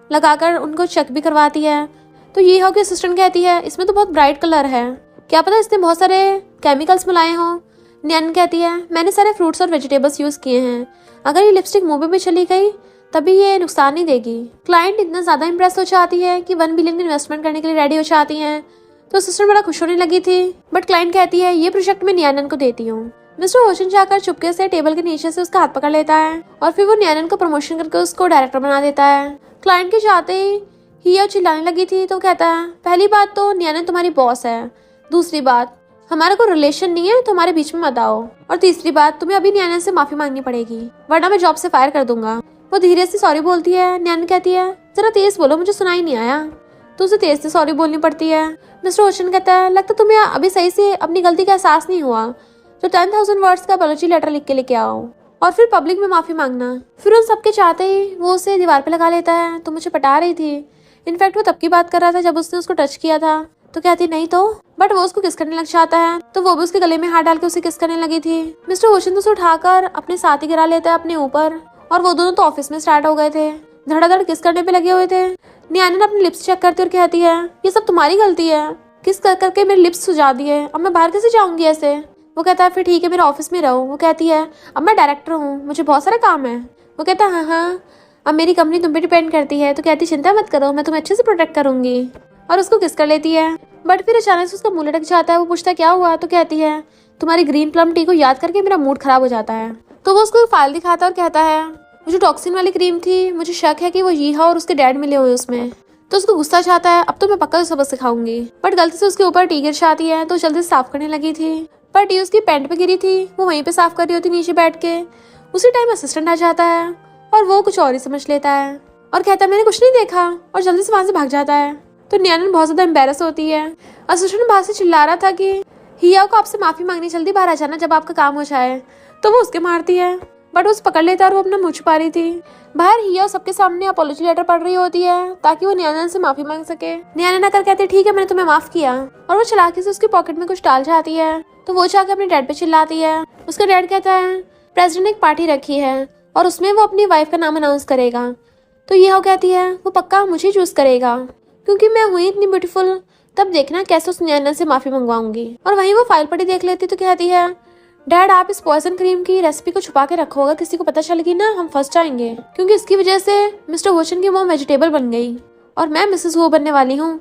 लगाकर उनको चेक भी करवाती है। तो ये हो कि असिस्टेंट कहती है इसमें तो बहुत ब्राइट कलर है, क्या पता इसने बहुत सारे केमिकल्स मिलाए हों, न्यान कहती है मैंने सारे फ्रूट्स और वेजिटेबल्स यूज किए हैं, अगर ये लिपस्टिक मुंह पे भी चली गई तभी ये नुकसान नहीं देगी। क्लाइंट इतना ज्यादा इंप्रेस हो जाती है कि 1 बिलियन की इन्वेस्टमेंट करने के लिए रेडी हो जाती हैं। तो सिस्टर बड़ा खुश होने लगी थी, बट क्लाइंट कहती है ये प्रोजेक्ट मैं न्यानन को देती हूँ। मिस्टर ओशन जाकर चुपके से टेबल के नीचे से उसका हाथ पकड़ लेता है और फिर वो न्यानन को प्रमोशन करके उसको डायरेक्टर बना देता है। क्लाइंट के चाहते ही हिया चिल्लाने लगी थी तो कहता है पहली बात तो न्यानन तुम्हारी बॉस है, दूसरी बात हमारा कोई रिलेशन नहीं है तो हमारे बीच में मत आओ, और तीसरी बात तुम्हें अभी न्यानन से माफी मांगनी पड़ेगी वरना मैं जॉब से फायर कर दूंगा। वो धीरे से सॉरी बोलती है। न्यानन कहती है जरा तेज बोलो, मुझे सुनाई नहीं आया। तो उसे तेज से सॉरी बोलनी पड़ती है। मिस्टर ओशन कहता है लगता तुम्हें अभी सही से अपनी गलती का एहसास नहीं हुआ, तो 10,000 वर्ड्स का अपॉलॉजी लेटर लिख के लेके आओ और फिर पब्लिक में माफी मांगना। फिर उन सबके चाहते ही वो उसे दीवार पे लगा लेता है। तो मुझे पटा रही थी, इनफैक्ट वो तब की बात कर रहा था जब उसने उसको टच किया था। तो कहती नहीं तो, बट वो उसको किस करने लग जाता है तो वो भी उसके गले में हाथ डाल के उसे किस करने लगी थी। मिस्टर ओशन तो उसे उठाकर अपने साथ ही गिरा लेता है अपने ऊपर, और वो दोनों तो ऑफिस में स्टार्ट हो गए थे, धड़ाधड़ किस करने पे लगे हुए थे। न्यानन अपनी लिप्स चेक करती और कहती है ये सब तुम्हारी गलती है, किस कर करके मेरे लिप्स सुझा दिए, अब मैं बाहर कैसे जाऊंगी ऐसे। वो कहता है फिर ठीक है मेरे ऑफिस में रहो। वो कहती है अब मैं डायरेक्टर हूँ, मुझे बहुत सारे काम है। वो कहता है हाँ अब मेरी कंपनी तुम पे डिपेंड करती है। तो कहती चिंता मत करो, मैं तुम्हें अच्छे से प्रोटेक्ट करूंगी, और उसको किस कर लेती है। बट फिर अचानक से उसका मुंह लटक जाता है। वो पूछता है क्या हुआ। तो कहती है तुम्हारी ग्रीन प्लम टी को याद करके मेरा मूड खराब हो जाता है। तो वो उसको फाइल दिखाता है और कहता है वो जो टॉक्सिन वाली क्रीम थी, मुझे शक है कि वो यीहा और उसके डैड मिले हुए उसमें। तो उसको गुस्सा चाहता है, अब तो मैं पक्का सबक सिखाऊंगी। बट गलती से उसके ऊपर टी गिर जाती है तो जल्दी से साफ करने लगी थी, पर टी उसकी पैंट पे गिरी थी। वो वहीं पे साफ कर रही होती नीचे बैठ के। उसी टाइम असिस्टेंट आ जाता है और वो कुछ और ही समझ लेता है और कहता है मैंने कुछ नहीं देखा, और जल्दी से वहां से भाग जाता है। तो न्यानन बहुत ज्यादा एम्बेरस होती है। असिस्टेंट बाहर से चिल्ला रहा था कि हिया को आपसे माफी मांगनी, जल्दी बाहर आ जाना जब आपका काम हो जाए। तो वो उसके मारती है, बट उस पकड़ लेता है और वो अपना मुंह छुपा रही थी। बाहर हिया सबके सामने अपॉलॉजी लेटर पढ़ रही होती है ताकि वो न्यानन से माफी मांग सके। न्यानन आकर कहती है ठीक है मैंने तुम्हें माफ किया, और वो चालाकी से उसकी पॉकेट में कुछ डाल जाती है। तो वो जाकर अपने डैड पे चिल्लाती है। उसका डैड कहता है प्रेसिडेंट ने एक पार्टी रखी है और उसमें वो अपनी वाइफ का नाम अनाउंस करेगा। तो यह कहती है वो पक्का मुझे चूज करेगा क्योंकि मैं हुई इतनी ब्यूटीफुल, तब देखना कैसे उस न्यानन से माफी मंगवाऊंगी। और वहीं वो फाइल पढ़ी देख लेती तो कहती है डैड आप इस पॉइजन क्रीम की रेसिपी को छुपा के रखो, अगर किसी को पता चलेगी ना हम फंस जाएंगे, क्योंकि इसकी वजह से मिस्टर ओशन की मॉम वेजिटेबल बन गई और मैं मिसेस वो बनने वाली हूँ,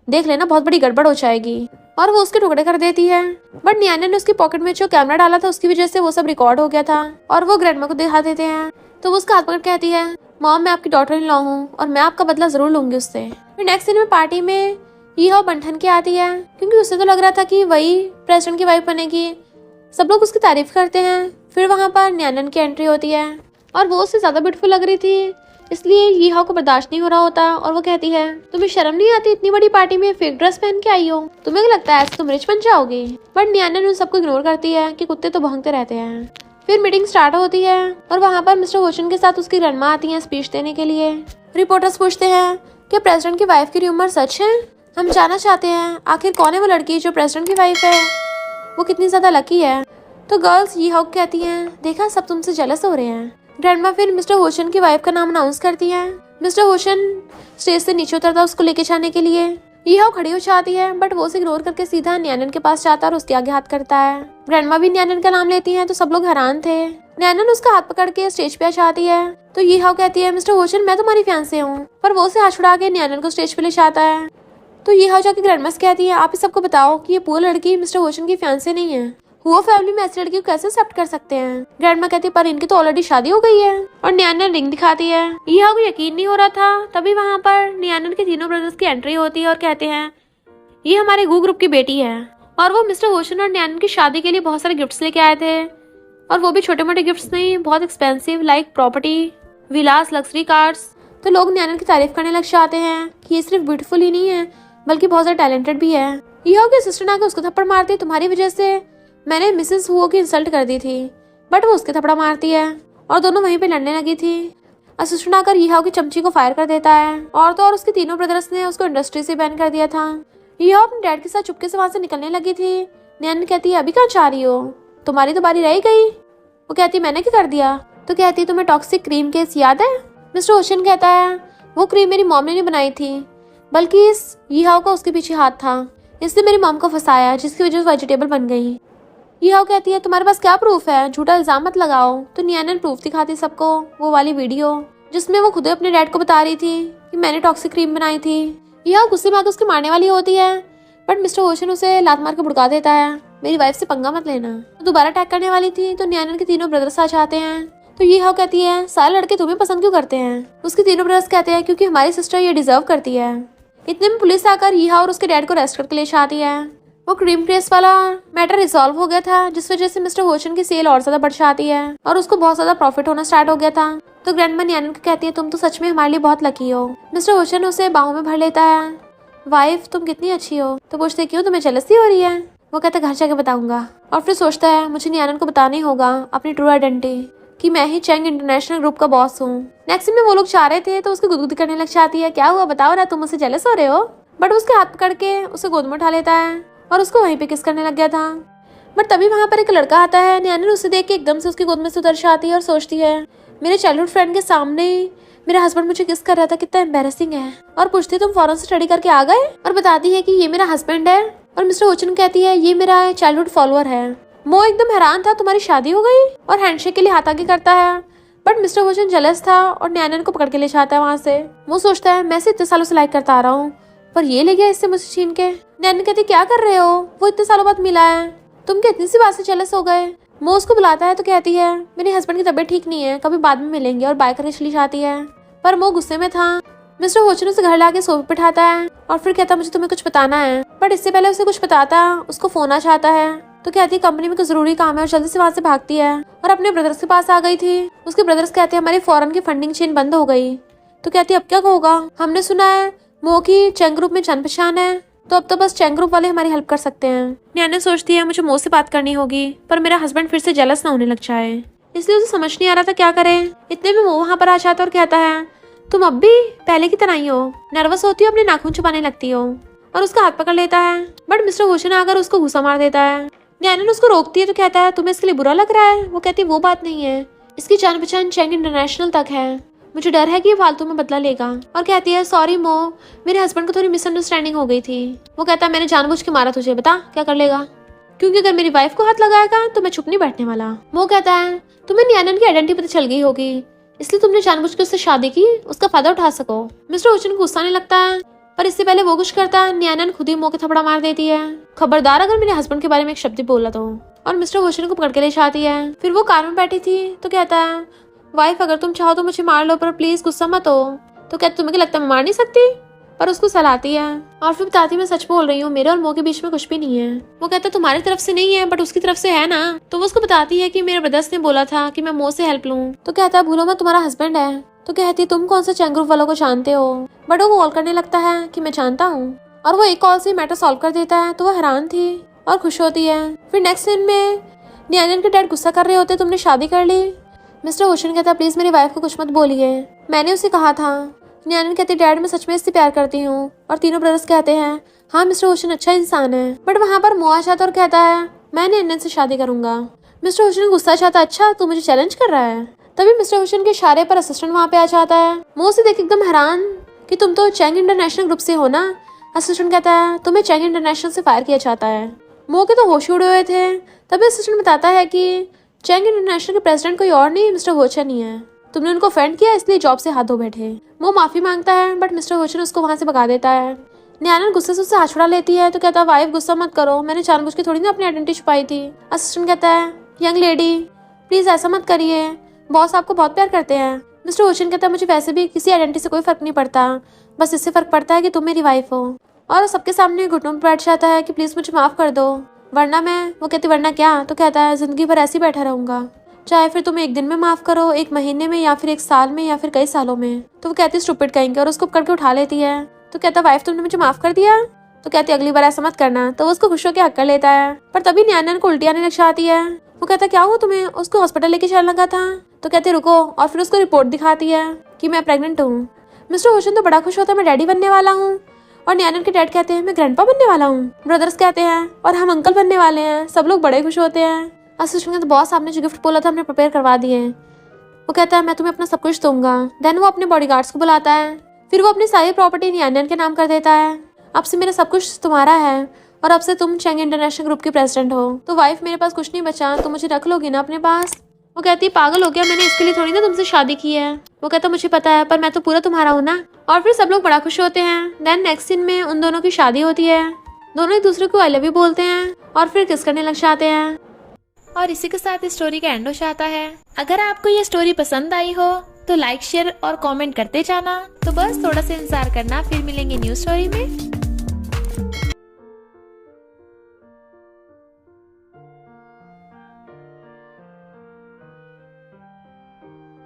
देख लेना बहुत बड़ी गड़बड़ हो जाएगी। और वो उसके टुकड़े कर देती है। बट न्यानन ने उसकी पॉकेट में जो कैमरा डाला था उसकी वजह से वो सब रिकॉर्ड हो गया था, और वो ग्रैंडमा को दिखा देते हैं। तो वो उसका हाथ पकड़ कहती है मॉम मैं आपकी डॉटर इन लॉ हूँ और मैं आपका बदला जरूर लूंगी उससे। फिर नेक्स्ट दिन में पार्टी में यीहा बंठन के आती है क्योंकि उसे तो लग रहा था कि वही प्रेसिडेंट की वाइफ बनेगी। सब लोग उसकी तारीफ करते हैं। फिर वहाँ पर न्यानन की एंट्री होती है और वो उससे ज्यादा ब्यूटीफुल लग रही थी, इसलिए यीहा को बर्दाश्त नहीं हो रहा होता और वो कहती है तुम्हें शर्म नहीं आती इतनी बड़ी पार्टी में फेक ड्रेस पहन के आई हो, तुम्हें क्या लगता है ऐसे तुम रिच बन जाओगी। बट न्यानन उन सबको इग्नोर करती है कि कुत्ते तो भौंकते रहते हैं। फिर मीटिंग स्टार्ट होती है और वहाँ पर मिस्टर ओशन के साथ उसकी ग्रैंडमा आती है स्पीच देने के लिए। रिपोर्टर्स पूछते हैं कि प्रेसिडेंट की वाइफ की रूमर सच है, हम जानना चाहते हैं आखिर कौन है वो लड़की जो प्रेसिडेंट की वाइफ है, वो कितनी ज्यादा लकी है। तो गर्ल्स यीहा कहती हैं देखा सब तुमसे जेलस हो रहे हैं। ग्रैंडमा फिर मिस्टर ओशन की वाइफ का नाम अनाउंस करती है। मिस्टर ओशन स्टेज से नीचे उतरता उसको लेके जाने के लिए। यीहा खड़ी हो जाती है बट वो उसे इग्नोर करके सीधा न्यानन के पास जाता है और उसके आगे हाथ करता है। ग्रैंडमा भी न्यानन का नाम लेती है तो सब लोग हैरान थे। न्यानन उसका हाथ पकड़ के स्टेज पे आ जाती है। तो यीहा कहती है मिस्टर ओशन मैं तुम्हारी फियांसे हूँ, पर वो उसे हाथ छुड़ा के न्यानन को स्टेज पे ले जाता है। तो यीहा जाके ग्रैंडमा से कहती है आप ही सबको बताओ कि ये पूरी लड़की मिस्टर ओशन की फियांसे नहीं है, वो फैमिली में ऐसी लड़की को कैसे एक्सेप्ट कर सकते हैं। ग्रैंडमा कहती है पर इनकी तो ऑलरेडी शादी हो गई है, और न्यानन रिंग दिखाती है। यीहा को यकीन नहीं हो रहा था, तभी वहाँ पर न्यानन के तीनों ब्रदर्स की एंट्री होती है और कहते हैं ये हमारे गू ग्रुप की बेटी है, और वो मिस्टर ओशन और न्यानन की शादी के लिए बहुत सारे गिफ्ट्स लेके आए थे, और वो भी छोटे मोटे गिफ्ट्स नहीं, बहुत एक्सपेंसिव लाइक प्रॉपर्टी, विलास, लग्जरी कार्स। तो लोग न्यानन की तारीफ करने लग जाते हैं कि ये सिर्फ ब्यूटीफुल ही नहीं है बल्कि बहुत ज्यादा टैलेंटेड भी है। यीहा के सिस्टर आके उसको थप्पड़ मारती है तुम्हारी वजह से मैंने मिसेस हुओ की इंसल्ट कर दी थी, बट वो उसके थप्पड़ा मारती है और दोनों वहीं पे लड़ने लगी थी। असिस्टेंट आकर यीहा की चमची को फायर कर देता है, और तो और उसके तीनों ब्रदर्स ने उसको इंडस्ट्री से बैन कर दिया था। यीहा अपने डैड के साथ चुपके से वहां से निकलने लगी थी। न्यानन कहती है अभी कहाँ जा रही हो, तुम्हारी तो बारी रह गई। वो कहती है मैंने क्या कर दिया। तो कहती है तुम्हें टॉक्सिक क्रीम केस याद है। मिस्टर ओशन कहता है वो क्रीम मेरी मॉम ने नहीं बनाई थी, बल्कि इस यीहा का उसके पीछे हाथ था, इसने मेरी मॉम को फंसाया जिसकी वजह से वेजिटेबल बन गई। यीहाओ कहती है तुम्हारे पास क्या प्रूफ है, झूठा इल्जाम मत लगाओ। तो नियानन प्रूफ दिखाती सबको, वो वाली वीडियो जिसमें वो खुद अपने डैड को बता रही थी कि मैंने टॉक्सिक क्रीम बनाई थी। यीहाओ गुस्से में आकर उसके मारने वाली होती है, बट मिस्टर ओशन उसे लात मार के भुड़का देता है, मेरी वाइफ से पंगा मत लेना। तो दोबारा अटैक करने वाली थी तो नियानन के तीनों ब्रदर्स आ जाते हैं। तो यीहाओ कहती है सारे लड़के तुम्हें पसंद क्यों करते हैं। उसके तीनों ब्रदर्स कहते हैं क्योंकि हमारी सिस्टर ये डिजर्व करती है। इतने में पुलिस आकर यीहाओ और उसके डैड को अरेस्ट करके ले आती है। वो क्रीम केस वाला मैटर रिजॉल्व हो गया था, जिस वजह से मिस्टर ओशन की सेल और ज्यादा बढ़ जाती है और उसको बहुत ज्यादा प्रॉफिट होना स्टार्ट हो गया था। तो ग्रैंडमा नियानन को कहती है तुम तो सच में हमारे लिए बहुत लकी हो। मिस्टर ओशन उसे बाहों में भर लेता है, वाइफ तुम कितनी अच्छी हो। तो पूछते क्यों, तुम्हें जेलसी हो रही है। वो कहता है घर जाके बताऊंगा। और फिर सोचता है मुझे नियानन को बताना ही होगा अपनी ट्रू आइडेंटिटी कि मैं ही चैंग इंटरनेशनल ग्रुप का बॉस हूँ। नेक्स्ट में वो लोग जा रहे थे तो उसकी गुदगुदी करने लग जाती है, क्या हुआ बताओ ना, तुम मुझसे जेलस हो रहे हो। बट उसके हाथ पकड़ के उसे गोद में उठा लेता है और उसको वहीं पे किस करने लग गया था। बट तभी वहां पर एक लड़का आता है। नियानन उसे देख के एकदम से उसकी गोद में से उतर जाती है और सोचती है मेरे चाइल्डहुड फ्रेंड के सामने मेरा हस्बैंड मुझे किस कर रहा था, कितना एम्बैरेसिंग है। और पूछती तुम फौरन से स्टडी करके आ गए, और बताती है कि ये मेरा हस्बैंड है। और मिस्टर ओशन कहती है ये मेरा चाइल्डहुड फॉलोअर है। मो एकदम हैरान था, तुम्हारी शादी हो गई, और हैंडशेक के लिए हाथ आगे करता है। बट मिस्टर ओशन जेलस था और नियानन को पकड़ के ले जाता है वहां से। वो सोचता है मैं इसे इतने सालों से लाइक करता आ रहा हूँ, पर ये ले गया इससे मुझे छीन के। नियानन कहती क्या कर रहे हो, वो इतने सालों बाद मिला है, तुम क्या इतनी सी बात से जेलस हो गए। मो उसको बुलाता है तो कहती है मेरे हस्बैंड की तबीयत ठीक नहीं है, कभी बाद में मिलेंगे, और बाय करके चली जाती है। पर मो गुस्से में था। मिस्टर ओशन उसे घर लाके सोफे पे बिठाता है और फिर कहता मुझे तुम्हें कुछ बताना है। बट इससे पहले उसे कुछ बताता उसको फोन आ जाता है। तो कहती है कंपनी में कुछ जरूरी काम है, और जल्दी से वहां से भागती है और अपने ब्रदर्स के पास आ गई थी। उसके ब्रदर्स कहते हैं हमारी फॉरेन की फंडिंग चेन बंद हो गई। तो कहती है अब क्या होगा, हमने सुना है मो की चैंग ग्रुप में जान पहचान है, तो अब तो बस चैंग ग्रुप वाले हमारी हेल्प कर सकते हैं। नियानन सोचती है मुझे मो से बात करनी होगी, पर मेरा हस्बैंड फिर से जेलस ना होने लग जाए, इसलिए उसे समझ नहीं आ रहा था क्या करे। इतने में मो वहां पर आ जाता और कहता है तुम अब भी पहले की तरह ही हो, नर्वस होती हो, अपने नाखून छुपाने लगती हो, और उसका हाथ पकड़ लेता है। बट मिस्टर ओशन आकर उसको घुसा मार देता है। नियानन उसको रोकती है तो कहता है तुम्हें इसके लिए बुरा लग रहा है। वो कहती है वो बात नहीं है, इसकी जान पहचान चैंग इंटरनेशनल तक है, मुझे डर है कि ये फालतू में बदला लेगा। और कहती है सॉरी मो, मेरे हस्बैंड को थोड़ी मिसअंडरस्टैंडिंग हो गई थी। वो कहता है मैंने जानबूझ के मारा तुझे, बता क्या कर लेगा, क्योंकि अगर मेरी वाइफ को हाथ लगाएगा तो मैं चुप नहीं बैठने वाला। वो कहता है तुम्हें नियानन की आइडेंटिटी पता चल गई होगी, इसलिए तुमने जानबूझ के उससे शादी की, उसका फायदा उठा सको। मिस्टर ओशन को गुस्सा नहीं लगता है, पर इससे पहले वो कुछ करता है नियानन खुद ही मौके थपड़ा मार देती है, खबरदार अगर मेरे हस्बैंड के बारे में एक शब्द बोला तो। और मिस्टर ओशन को पकड़ के ले जाती है। फिर वो कार में बैठी थी तो कहता है वाइफ अगर तुम चाहो तो मुझे मार लो, पर प्लीज गुस्सा मत हो। तो कहते तुम्हें क्या लगता है मैं मार नहीं सकती, पर उसको सलाती है और फिर बताती मैं सच बोल रही हूँ, मेरे और मो के बीच में कुछ भी नहीं है। वो कहता तुम्हारी तरफ से नहीं है बट उसकी तरफ से है ना। तो वो उसको बताती है कि मेरे ब्रदर्स ने बोला था कि मैं मो से हेल्प लूँ। तो कहता है भूलो मत तुम्हारा हस्बैंड है। तो कहती है तुम कौन से चैंग ग्रुप वालों को जानते हो। बट वो कॉल करने लगता है कि मैं जानता हूँ, और वो एक कॉल से मैटर सॉल्व कर देता है। तो वो हैरान थी और खुश होती है। फिर नेक्स्ट सीन में नियानन के डैड गुस्सा कर रहे होते तुमने शादी कर ली। मिस्टर ओशन कहता प्लीज मेरी वाइफ को कुछ मत बोलिए, मैंने उसे कहा था। नियानन कहती डैड मैं सच में इससे प्यार करती हूँ। और तीनों ब्रदर्स कहते हैं हाँ मिस्टर ओशन अच्छा इंसान है। बट वहाँ पर मो आ जाता और कहता है मैं नियानन से शादी करूंगा। मिस्टर ओशन गुस्सा चाहता अच्छा तू मुझे चैलेंज कर रहा है। तभी मिस्टर ओशन के इशारे पर असिस्टेंट वहाँ पे आ जाता है। मो से देख एकदम हैरान कि तुम तो चैंग इंटरनेशनल ग्रुप से हो ना। असिस्टेंट कहता है तुम्हें चैंग इंटरनेशनल से फायर किया जाता है। मो के तो होश उड़े हुए थे। तभी असिस्टेंट बताता है कि चैंग इंटरनेशनल के प्रेसिडेंट कोई और नहीं मिस्टर ओशन ही है, तुमने उनको ऑफेंड किया इसलिए जॉब से हाथ धो बैठे। वो माफी मांगता है बट मिस्टर ओशन उसको वहां से भगा देता है। नियानन गुस्से से उससे हाथ छुड़ा लेती है तो कहता है वाइफ गुस्सा मत करो, मैंने जानबूझ के थोड़ी ना अपनी आइडेंटिटी छुपाई थी। असिस्टेंट कहता है यंग लेडी प्लीज ऐसा मत करिए, बॉस आपको बहुत प्यार करते हैं। मिस्टर ओशन कहता है मुझे वैसे भी किसी आइडेंटिटी से कोई फर्क नहीं पड़ता, बस इससे फर्क पड़ता है कि तुम मेरी वाइफ हो। और सबके सामने घुटनों पर बैठ जाता है कि प्लीज मुझे माफ कर दो वरना मैं। वो कहती वरना क्या। तो कहता है जिंदगी भर ऐसे ही बैठा रहूंगा, चाहे फिर तुम एक दिन में माफ करो, एक महीने में, या फिर एक साल में, या फिर कई सालों में। तो वो कहती स्टूपिड कहेंगे और उसको पकड़ के उठा लेती है। तो कहता वाइफ तुमने मुझे माफ कर दिया। तो कहती अगली बार ऐसा मत करना। तो वो उसको खुश होकर हक कर लेता है। पर तभी नियानन को उल्टी आने लग जाती है। वो कहता क्या हुआ तुम्हें, उसको हॉस्पिटल लेके चलने लगा था। तो कहते रुको, और फिर उसको रिपोर्ट दिखाती है कि मैं प्रेग्नेंट हूँ। मिस्टर ओशन तो बड़ा खुश होता है मैं डैडी बनने वाला हूँ। और नियानन के डैड कहते हैं मैं ग्रैंडपा बनने वाला हूँ। ब्रदर्स कहते हैं और हम अंकल बनने वाले हैं। सब लोग बड़े खुश होते हैं। असिस्टेंट तो बॉस आपने जो गिफ्ट बोला था हमने प्रिपेयर करवा दिए। वो कहता है मैं तुम्हें अपना सब कुछ दूंगा। देन वो अपने बॉडीगार्ड्स को बुलाता है। फिर वो अपनी सारी प्रॉपर्टी नियानन के नाम कर देता है। अब से मेरा सब कुछ तुम्हारा है और अब से तुम चैंग इंटरनेशनल ग्रुप के प्रेसिडेंट हो। तो वाइफ मेरे पास कुछ नहीं बचा, तो मुझे रख लोगी ना अपने पास। वो कहती पागल हो गया, मैंने इसके लिए थोड़ी ना तुमसे शादी की है। वो कहता मुझे पता है, पर मैं तो पूरा तुम्हारा हूँ ना। और फिर सब लोग बड़ा खुश होते हैं। देन नेक्स्ट सीन में उन दोनों की शादी होती है। दोनों एक दूसरे को आई लव यू बोलते हैं और फिर किस करने लग जाते हैं। और इसी के साथ इस स्टोरी का एंड हो जाता है। अगर आपको ये स्टोरी पसंद आई हो तो लाइक शेयर और कमेंट करते जाना। तो बस थोड़ा सा इंतजार करना, फिर मिलेंगे न्यू स्टोरी में।